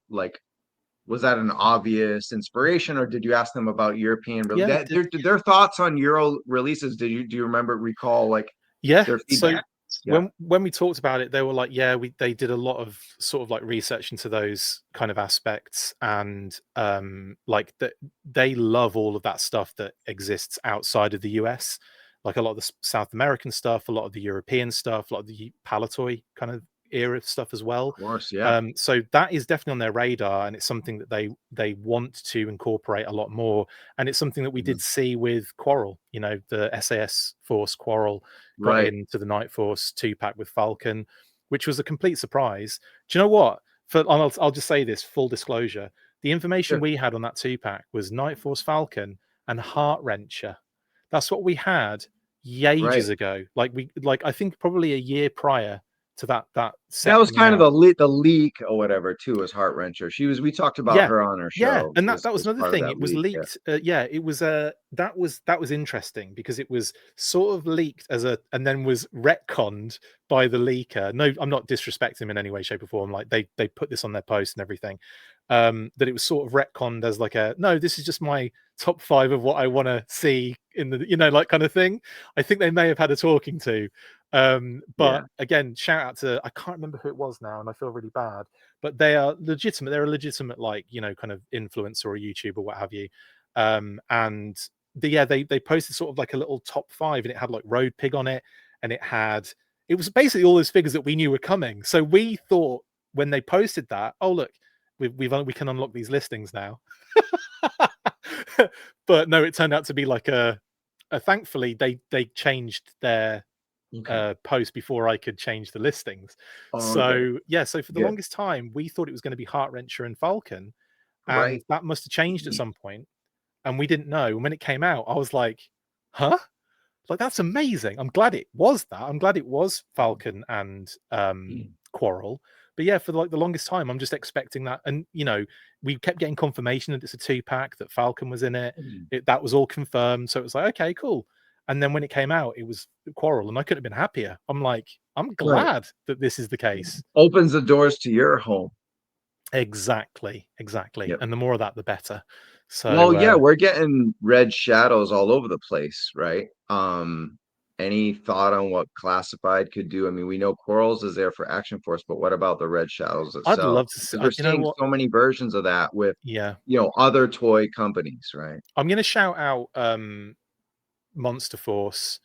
[SPEAKER 1] obvious inspiration, or did you ask them about European
[SPEAKER 2] Yeah,
[SPEAKER 1] their thoughts on Euro releases? Do you remember recall like
[SPEAKER 2] Yeah.
[SPEAKER 1] Their
[SPEAKER 2] So
[SPEAKER 1] feedback. Yeah.
[SPEAKER 2] when we talked about it, they were like, yeah, they did a lot of sort of like research into those kind of aspects, and like that they love all of that stuff that exists outside of the US, like a lot of the South American stuff, a lot of the European stuff, a lot of the Palatoy kind of era stuff as well.
[SPEAKER 1] Of course. Yeah.
[SPEAKER 2] So that is definitely on their radar, and it's something that they want to incorporate a lot more. And it's something that we
[SPEAKER 1] Mhm.
[SPEAKER 2] did see with Quarrel. You know, the SAS Force Quarrel got
[SPEAKER 1] Right.
[SPEAKER 2] into the Night Force 2-pack with Falcon, which was a complete surprise. Do you know what? I'll just say this, full disclosure: the information
[SPEAKER 1] Sure.
[SPEAKER 2] we had on that 2-pack was Night Force Falcon and Heart Wrencher. That's what we had
[SPEAKER 1] Right.
[SPEAKER 2] ages ago. Like I think probably a year prior to that
[SPEAKER 1] That
[SPEAKER 2] set
[SPEAKER 1] was
[SPEAKER 2] coming
[SPEAKER 1] kind of
[SPEAKER 2] out.
[SPEAKER 1] the leak or whatever too, was Heart Wrencher. We talked about
[SPEAKER 2] Yeah.
[SPEAKER 1] her on our
[SPEAKER 2] Yeah,
[SPEAKER 1] show
[SPEAKER 2] and that was
[SPEAKER 1] as
[SPEAKER 2] another
[SPEAKER 1] part of
[SPEAKER 2] thing.
[SPEAKER 1] that
[SPEAKER 2] It was
[SPEAKER 1] leak. Yeah.
[SPEAKER 2] leaked. Yeah, it was that was interesting because it was sort of leaked as a and then was retconned by the leaker. No, I'm not disrespecting him in any way, shape, or form. Like they put this on their post and everything. That it was sort of retconned as like a no, this is just my top 5 of what I want to see in the like kind of thing. I think they may have had a talking to.
[SPEAKER 1] Yeah.
[SPEAKER 2] But again, shout out to I can't remember who it was now, and I feel really bad, but they are legitimate. They're a legitimate, like, kind of influencer or YouTuber or what have you. And they posted sort of like a little top 5, and it had like Road Pig on it, and it was basically all those figures that we knew were coming. So we thought when they posted that, oh look, we can unlock these listings now. But no, it turned out to be like a thankfully they changed their
[SPEAKER 1] Okay.
[SPEAKER 2] post before I could change the listings.
[SPEAKER 1] Oh, okay.
[SPEAKER 2] So yeah, so for the
[SPEAKER 1] Good.
[SPEAKER 2] longest time, we thought it was going to be Heart Wrencher and Falcon, and
[SPEAKER 1] Right.
[SPEAKER 2] that must have changed at some point, and we didn't know. And when it came out, I was like, "Huh? Like that's amazing!" I'm glad it was that. I'm glad it was Falcon and Quarrel. But yeah, for like the longest time, I'm just expecting that, and we kept getting confirmation that it's a 2-pack, that Falcon was in it. That was all confirmed, so it was like, okay, cool. And then when it came out, it was Quarrel, and I couldn't have been happier. I'm like, I'm
[SPEAKER 1] Right.
[SPEAKER 2] glad that this is the case.
[SPEAKER 1] Opens the doors to your home.
[SPEAKER 2] Exactly.
[SPEAKER 1] Yep.
[SPEAKER 2] And the more of that, the better.
[SPEAKER 1] Well,
[SPEAKER 2] So
[SPEAKER 1] yeah, we're getting red shadows all over the place, right? Any thought on what classified could do? I mean, we know Quarrels is there for Action Force, but what about the red shadows
[SPEAKER 2] I'd
[SPEAKER 1] itself?
[SPEAKER 2] love to see.
[SPEAKER 1] Because we're
[SPEAKER 2] You know
[SPEAKER 1] seeing
[SPEAKER 2] what?
[SPEAKER 1] so many versions of that with,
[SPEAKER 2] Yeah,
[SPEAKER 1] other toy companies, right?
[SPEAKER 2] I'm going to shout out Monster Force,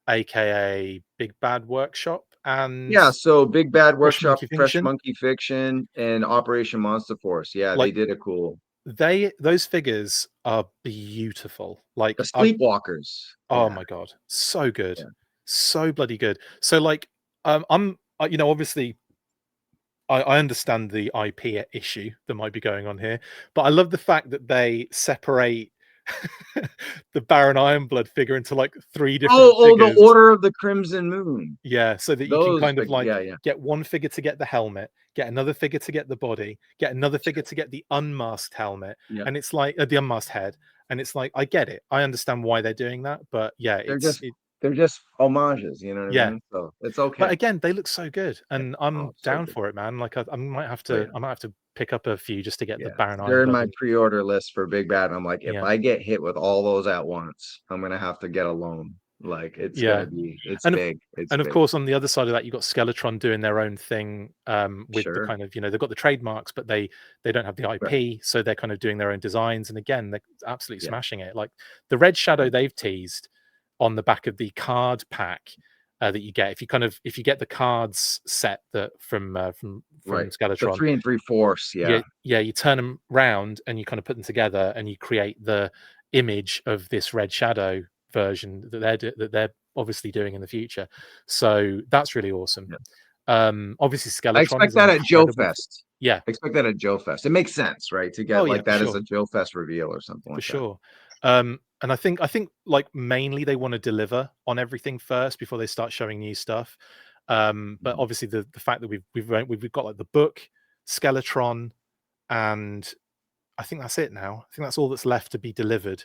[SPEAKER 2] aka Big Bad Workshop, and
[SPEAKER 1] Yeah, so Big Bad
[SPEAKER 2] Fresh
[SPEAKER 1] Workshop,
[SPEAKER 2] Monkey
[SPEAKER 1] Fresh
[SPEAKER 2] Fiction.
[SPEAKER 1] Monkey Fiction, and Operation Monster Force. Yeah, they
[SPEAKER 2] Like
[SPEAKER 1] did a cool.
[SPEAKER 2] those figures are beautiful.
[SPEAKER 1] The
[SPEAKER 2] Like
[SPEAKER 1] Sleepwalkers.
[SPEAKER 2] oh
[SPEAKER 1] Yeah,
[SPEAKER 2] my god, so good,
[SPEAKER 1] yeah.
[SPEAKER 2] so bloody good. So like, obviously, I understand the IP issue that might be going on here, but I love the fact that they separate the Baron Ironblood figure into like 3 different
[SPEAKER 1] The
[SPEAKER 2] figures.
[SPEAKER 1] Order of the Crimson Moon.
[SPEAKER 2] Yeah, so that you can
[SPEAKER 1] Those,
[SPEAKER 2] kind of like
[SPEAKER 1] yeah, yeah,
[SPEAKER 2] get one figure to get the helmet, get another figure to get the body, get another figure
[SPEAKER 1] sure.
[SPEAKER 2] to get the unmasked helmet,
[SPEAKER 1] Yeah.
[SPEAKER 2] and it's like the unmasked head, and it's like I get it, I understand why they're doing that, but yeah,
[SPEAKER 1] They're just they're just homages, you know what I
[SPEAKER 2] yeah.
[SPEAKER 1] mean? So it's
[SPEAKER 2] But
[SPEAKER 1] okay.
[SPEAKER 2] again, they look so good,
[SPEAKER 1] Yeah.
[SPEAKER 2] and
[SPEAKER 1] Oh,
[SPEAKER 2] I'm
[SPEAKER 1] so
[SPEAKER 2] down
[SPEAKER 1] good.
[SPEAKER 2] for it, man. Like
[SPEAKER 1] Oh yeah.
[SPEAKER 2] I might have to pick up a few just to get the
[SPEAKER 1] Yeah.
[SPEAKER 2] Baron
[SPEAKER 1] They're in
[SPEAKER 2] Ironblood
[SPEAKER 1] my
[SPEAKER 2] and
[SPEAKER 1] pre-order list for Big Bad. And I'm like, if
[SPEAKER 2] yeah,
[SPEAKER 1] I get hit with all those at once, I'm gonna have to get a loan. Like
[SPEAKER 2] yeah.
[SPEAKER 1] it's
[SPEAKER 2] And of
[SPEAKER 1] big. It's
[SPEAKER 2] and of
[SPEAKER 1] big.
[SPEAKER 2] course, on the other side of that, you've got Skeletron doing their own thing with the
[SPEAKER 1] Sure.
[SPEAKER 2] kind of they've got the trademarks, but they don't have the
[SPEAKER 1] Right.
[SPEAKER 2] IP, so they're kind of doing their own designs. And again, they're absolutely
[SPEAKER 1] Yeah.
[SPEAKER 2] smashing it. Like the Red Shadow
[SPEAKER 1] Yeah.
[SPEAKER 2] they've teased on the back of the card pack that you get if you get the cards set that from
[SPEAKER 1] Right. The
[SPEAKER 2] Skeletron.
[SPEAKER 1] 3 3/4.
[SPEAKER 2] Yeah,
[SPEAKER 1] Yeah.
[SPEAKER 2] yeah, you turn them round and you kind of put them together and you create the image of this Red Shadow version that they're obviously doing in the future. So that's really awesome.
[SPEAKER 1] Yeah.
[SPEAKER 2] Obviously
[SPEAKER 1] I
[SPEAKER 2] Skeletron
[SPEAKER 1] expect
[SPEAKER 2] is an
[SPEAKER 1] that at Joe
[SPEAKER 2] incredible
[SPEAKER 1] Fest.
[SPEAKER 2] yeah.
[SPEAKER 1] I expect that at Joe Fest. It makes sense, right? To
[SPEAKER 2] Oh
[SPEAKER 1] get
[SPEAKER 2] yeah,
[SPEAKER 1] like
[SPEAKER 2] for
[SPEAKER 1] that as
[SPEAKER 2] sure.
[SPEAKER 1] a Joe Fest reveal or something
[SPEAKER 2] For
[SPEAKER 1] like that.
[SPEAKER 2] sure. And I think like mainly they want to deliver on everything first before they start showing new stuff. But
[SPEAKER 1] Mhm.
[SPEAKER 2] obviously the fact that we've got like the book, Skeletron, and I think that's it now. I think that's all that's left to be delivered.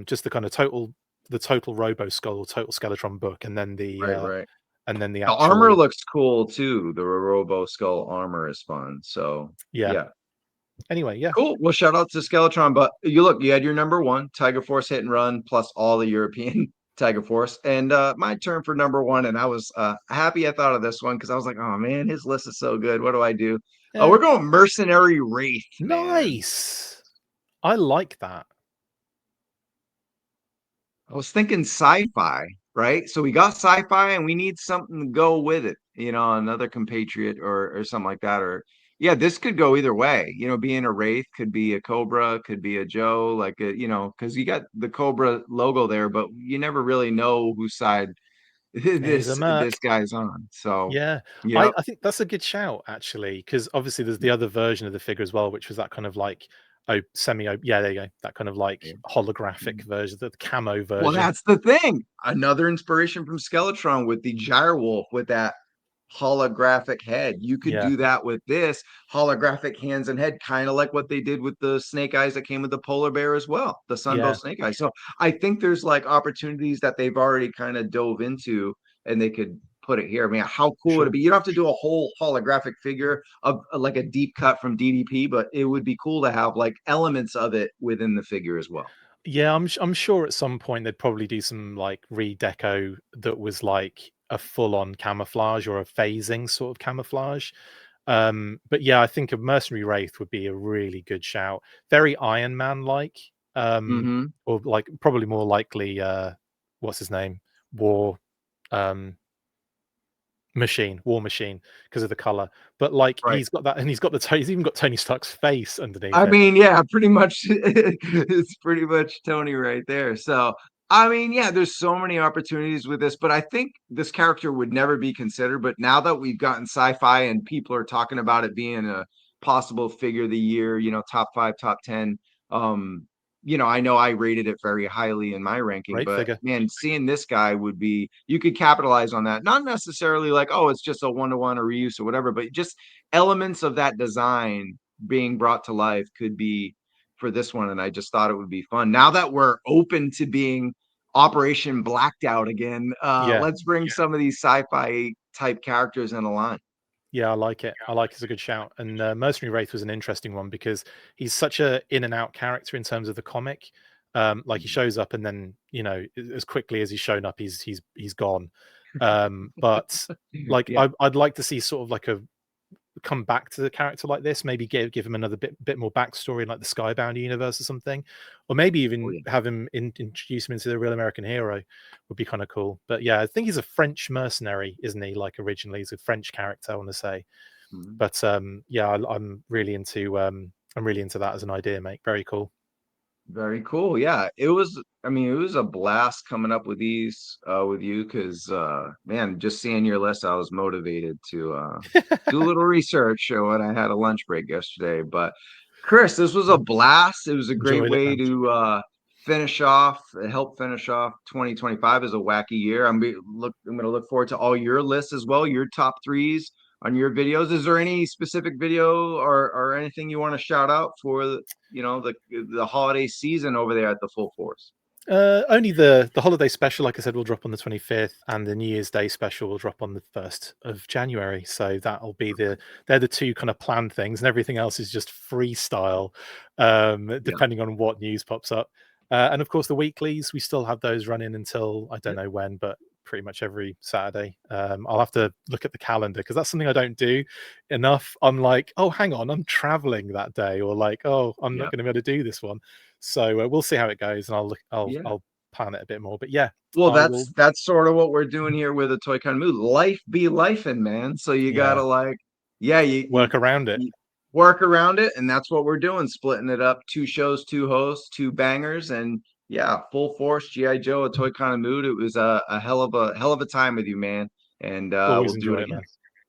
[SPEAKER 2] Just the kind of total Robo Skull, total Skeletron book,
[SPEAKER 1] Right, right.
[SPEAKER 2] and then the
[SPEAKER 1] The armor
[SPEAKER 2] actual
[SPEAKER 1] looks cool too. The Robo Skull armor is fun. So
[SPEAKER 2] yeah.
[SPEAKER 1] yeah.
[SPEAKER 2] Anyway, yeah,
[SPEAKER 1] Cool. Well, shout out to Skeletron. But you had your number one, Tiger Force Hit and Run, plus all the European Tiger Force. And my turn for number one. And I was happy I thought of this one because I was like, oh man, his list is so good. What do I do?
[SPEAKER 2] Yeah.
[SPEAKER 1] We're going Mercenary Wraith, man.
[SPEAKER 2] Nice. I like that.
[SPEAKER 1] I was thinking sci-fi, right? So we got sci-fi and we need something to go with it, another compatriot or something like that. Or yeah, this could go either way. Being a Wraith could be a Cobra, could be a Joe, like because you got the Cobra logo there, but you never really know whose side
[SPEAKER 2] He's a
[SPEAKER 1] this
[SPEAKER 2] merc.
[SPEAKER 1] guy's on. So
[SPEAKER 2] Yeah,
[SPEAKER 1] yep.
[SPEAKER 2] I think that's a good shout actually, because obviously there's the other version of the figure as well, which was that kind of like yeah, there you go, that kind of like holographic version, the camo
[SPEAKER 1] Well,
[SPEAKER 2] version.
[SPEAKER 1] that's the thing. Another inspiration from Skeletron with the Gyrewolf with that holographic head. You could
[SPEAKER 2] Yeah,
[SPEAKER 1] do that with this holographic hands and head, kind of like what they did with the snake eyes that came with the polar bear as well, the Sunbow
[SPEAKER 2] yeah,
[SPEAKER 1] snake eyes. So I think there's like opportunities that they've already kind of dove into and they could put it here. I mean, how cool would it
[SPEAKER 2] sure.
[SPEAKER 1] be? You don't have to do a whole holographic figure of like a deep cut from DDP, but it would be cool to have like elements of it within the figure as well.
[SPEAKER 2] Yeah, I'm sure at some point they'd probably do some like redeco that was like a full-on camouflage or a phasing sort of camouflage. But yeah, I think a mercenary wraith would be a really good shout. Very Iron Man like,
[SPEAKER 1] Mm-hmm.
[SPEAKER 2] or like probably more likely, what's his name, War, um, War Machine, because of the color. But like
[SPEAKER 1] Right.
[SPEAKER 2] he's got that, and he's even got Tony Stark's face underneath
[SPEAKER 1] I
[SPEAKER 2] it.
[SPEAKER 1] mean, yeah, pretty much it's pretty much Tony right there. So, I mean, yeah, there's so many opportunities with this, but I think this character would never be considered. But now that we've gotten sci-fi and people are talking about it being a possible figure of the year, top 5, top 10, I know I rated it very highly in my ranking,
[SPEAKER 2] Great
[SPEAKER 1] but
[SPEAKER 2] figure.
[SPEAKER 1] man, seeing this guy would be, you could capitalize on that. Not necessarily like, oh, it's just a one-to-one or reuse or whatever, but just elements of that design being brought to life could be for this one. And I just thought it would be fun. Now that we're open to being Operation Blacked Out again,
[SPEAKER 2] Yeah.
[SPEAKER 1] let's bring some of these sci-fi type characters in a line.
[SPEAKER 2] Yeah, I like it. I like it's a good shout. And Mercenary Wraith was an interesting one because he's such a in and out character in terms of the comic. Like he shows up and then as quickly as he's shown up, he's gone. But like
[SPEAKER 1] Yeah,
[SPEAKER 2] I'd like to see sort of like a come back to the character like this, maybe give him another bit more backstory in like the Skybound universe or something, or maybe
[SPEAKER 1] oh
[SPEAKER 2] even
[SPEAKER 1] yeah.
[SPEAKER 2] have him introduce him into the Real American Hero would be kind of cool. But yeah, I think he's a French mercenary, isn't he? Like originally he's a French character, I want to say.
[SPEAKER 1] Mhm.
[SPEAKER 2] But yeah, I'm really into that as an idea, mate. Very cool.
[SPEAKER 1] Very cool. Yeah, it was a blast coming up with these with you because man, just seeing your list, I was motivated to do a little research when I had a lunch break yesterday. But Chris, this was a blast. It was a great
[SPEAKER 2] Enjoyed it,
[SPEAKER 1] way
[SPEAKER 2] man.
[SPEAKER 1] to help finish off 2025 as a wacky year. I'm gonna look forward to all your lists as well, your top threes on your videos. Is there any specific video or anything you want to shout out for the holiday season over there at the Full Force?
[SPEAKER 2] Only the holiday special, like I said, will drop on the 25th, and the New Year's Day special will drop on the 1st of January. So that'll be they're the two kind of planned things, and everything else is just freestyle,
[SPEAKER 1] Yeah.
[SPEAKER 2] depending on what news pops up. And of course, the weeklies, we still have those running until I don't
[SPEAKER 1] Yep.
[SPEAKER 2] know when, but pretty much every Saturday. I'll have to look at the calendar because that's something I don't do enough. I'm like, oh, hang on, I'm traveling that day, or like, oh, I'm not
[SPEAKER 1] Yep.
[SPEAKER 2] going to be able to do this one. So we'll see how it goes, and I'll look.
[SPEAKER 1] Yeah.
[SPEAKER 2] I'll plan it a bit more. But yeah,
[SPEAKER 1] Well,
[SPEAKER 2] I will.
[SPEAKER 1] that's sort of what we're doing here with a Toy Con Mood. Life be lifing, man. So you
[SPEAKER 2] Yeah,
[SPEAKER 1] gotta like, yeah,
[SPEAKER 2] work around it.
[SPEAKER 1] you work around it, and that's what we're doing. Splitting it up, two shows, two hosts, two bangers, and yeah, Full Force, GI Joe, a Toy Con Mood. It was a hell of a time with you, man. And
[SPEAKER 2] Always
[SPEAKER 1] we'll do
[SPEAKER 2] enjoy
[SPEAKER 1] it
[SPEAKER 2] it,
[SPEAKER 1] again.
[SPEAKER 2] man.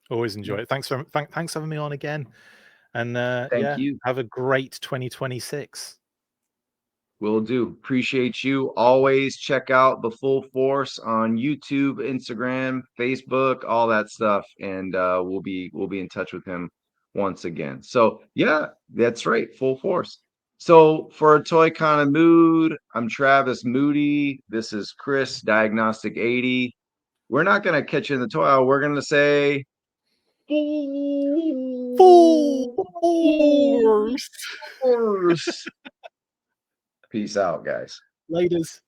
[SPEAKER 2] Always
[SPEAKER 1] Yeah.
[SPEAKER 2] enjoy it. Thanks for having me on again. And
[SPEAKER 1] Thank
[SPEAKER 2] yeah,
[SPEAKER 1] you.
[SPEAKER 2] have a great 2026.
[SPEAKER 1] Will do. Appreciate you. Always check out the Full Force on YouTube, Instagram, Facebook, all that stuff, and we'll be in touch with him once again. So yeah, that's right, Full Force. So for a Toy Kind of Mood, I'm Travis Moody. This is Chris Diagnostic 80. We're not gonna catch you in the toy aisle. We're gonna say
[SPEAKER 2] Full
[SPEAKER 1] Full
[SPEAKER 2] force.
[SPEAKER 1] Force. Peace out, guys.
[SPEAKER 2] Laters.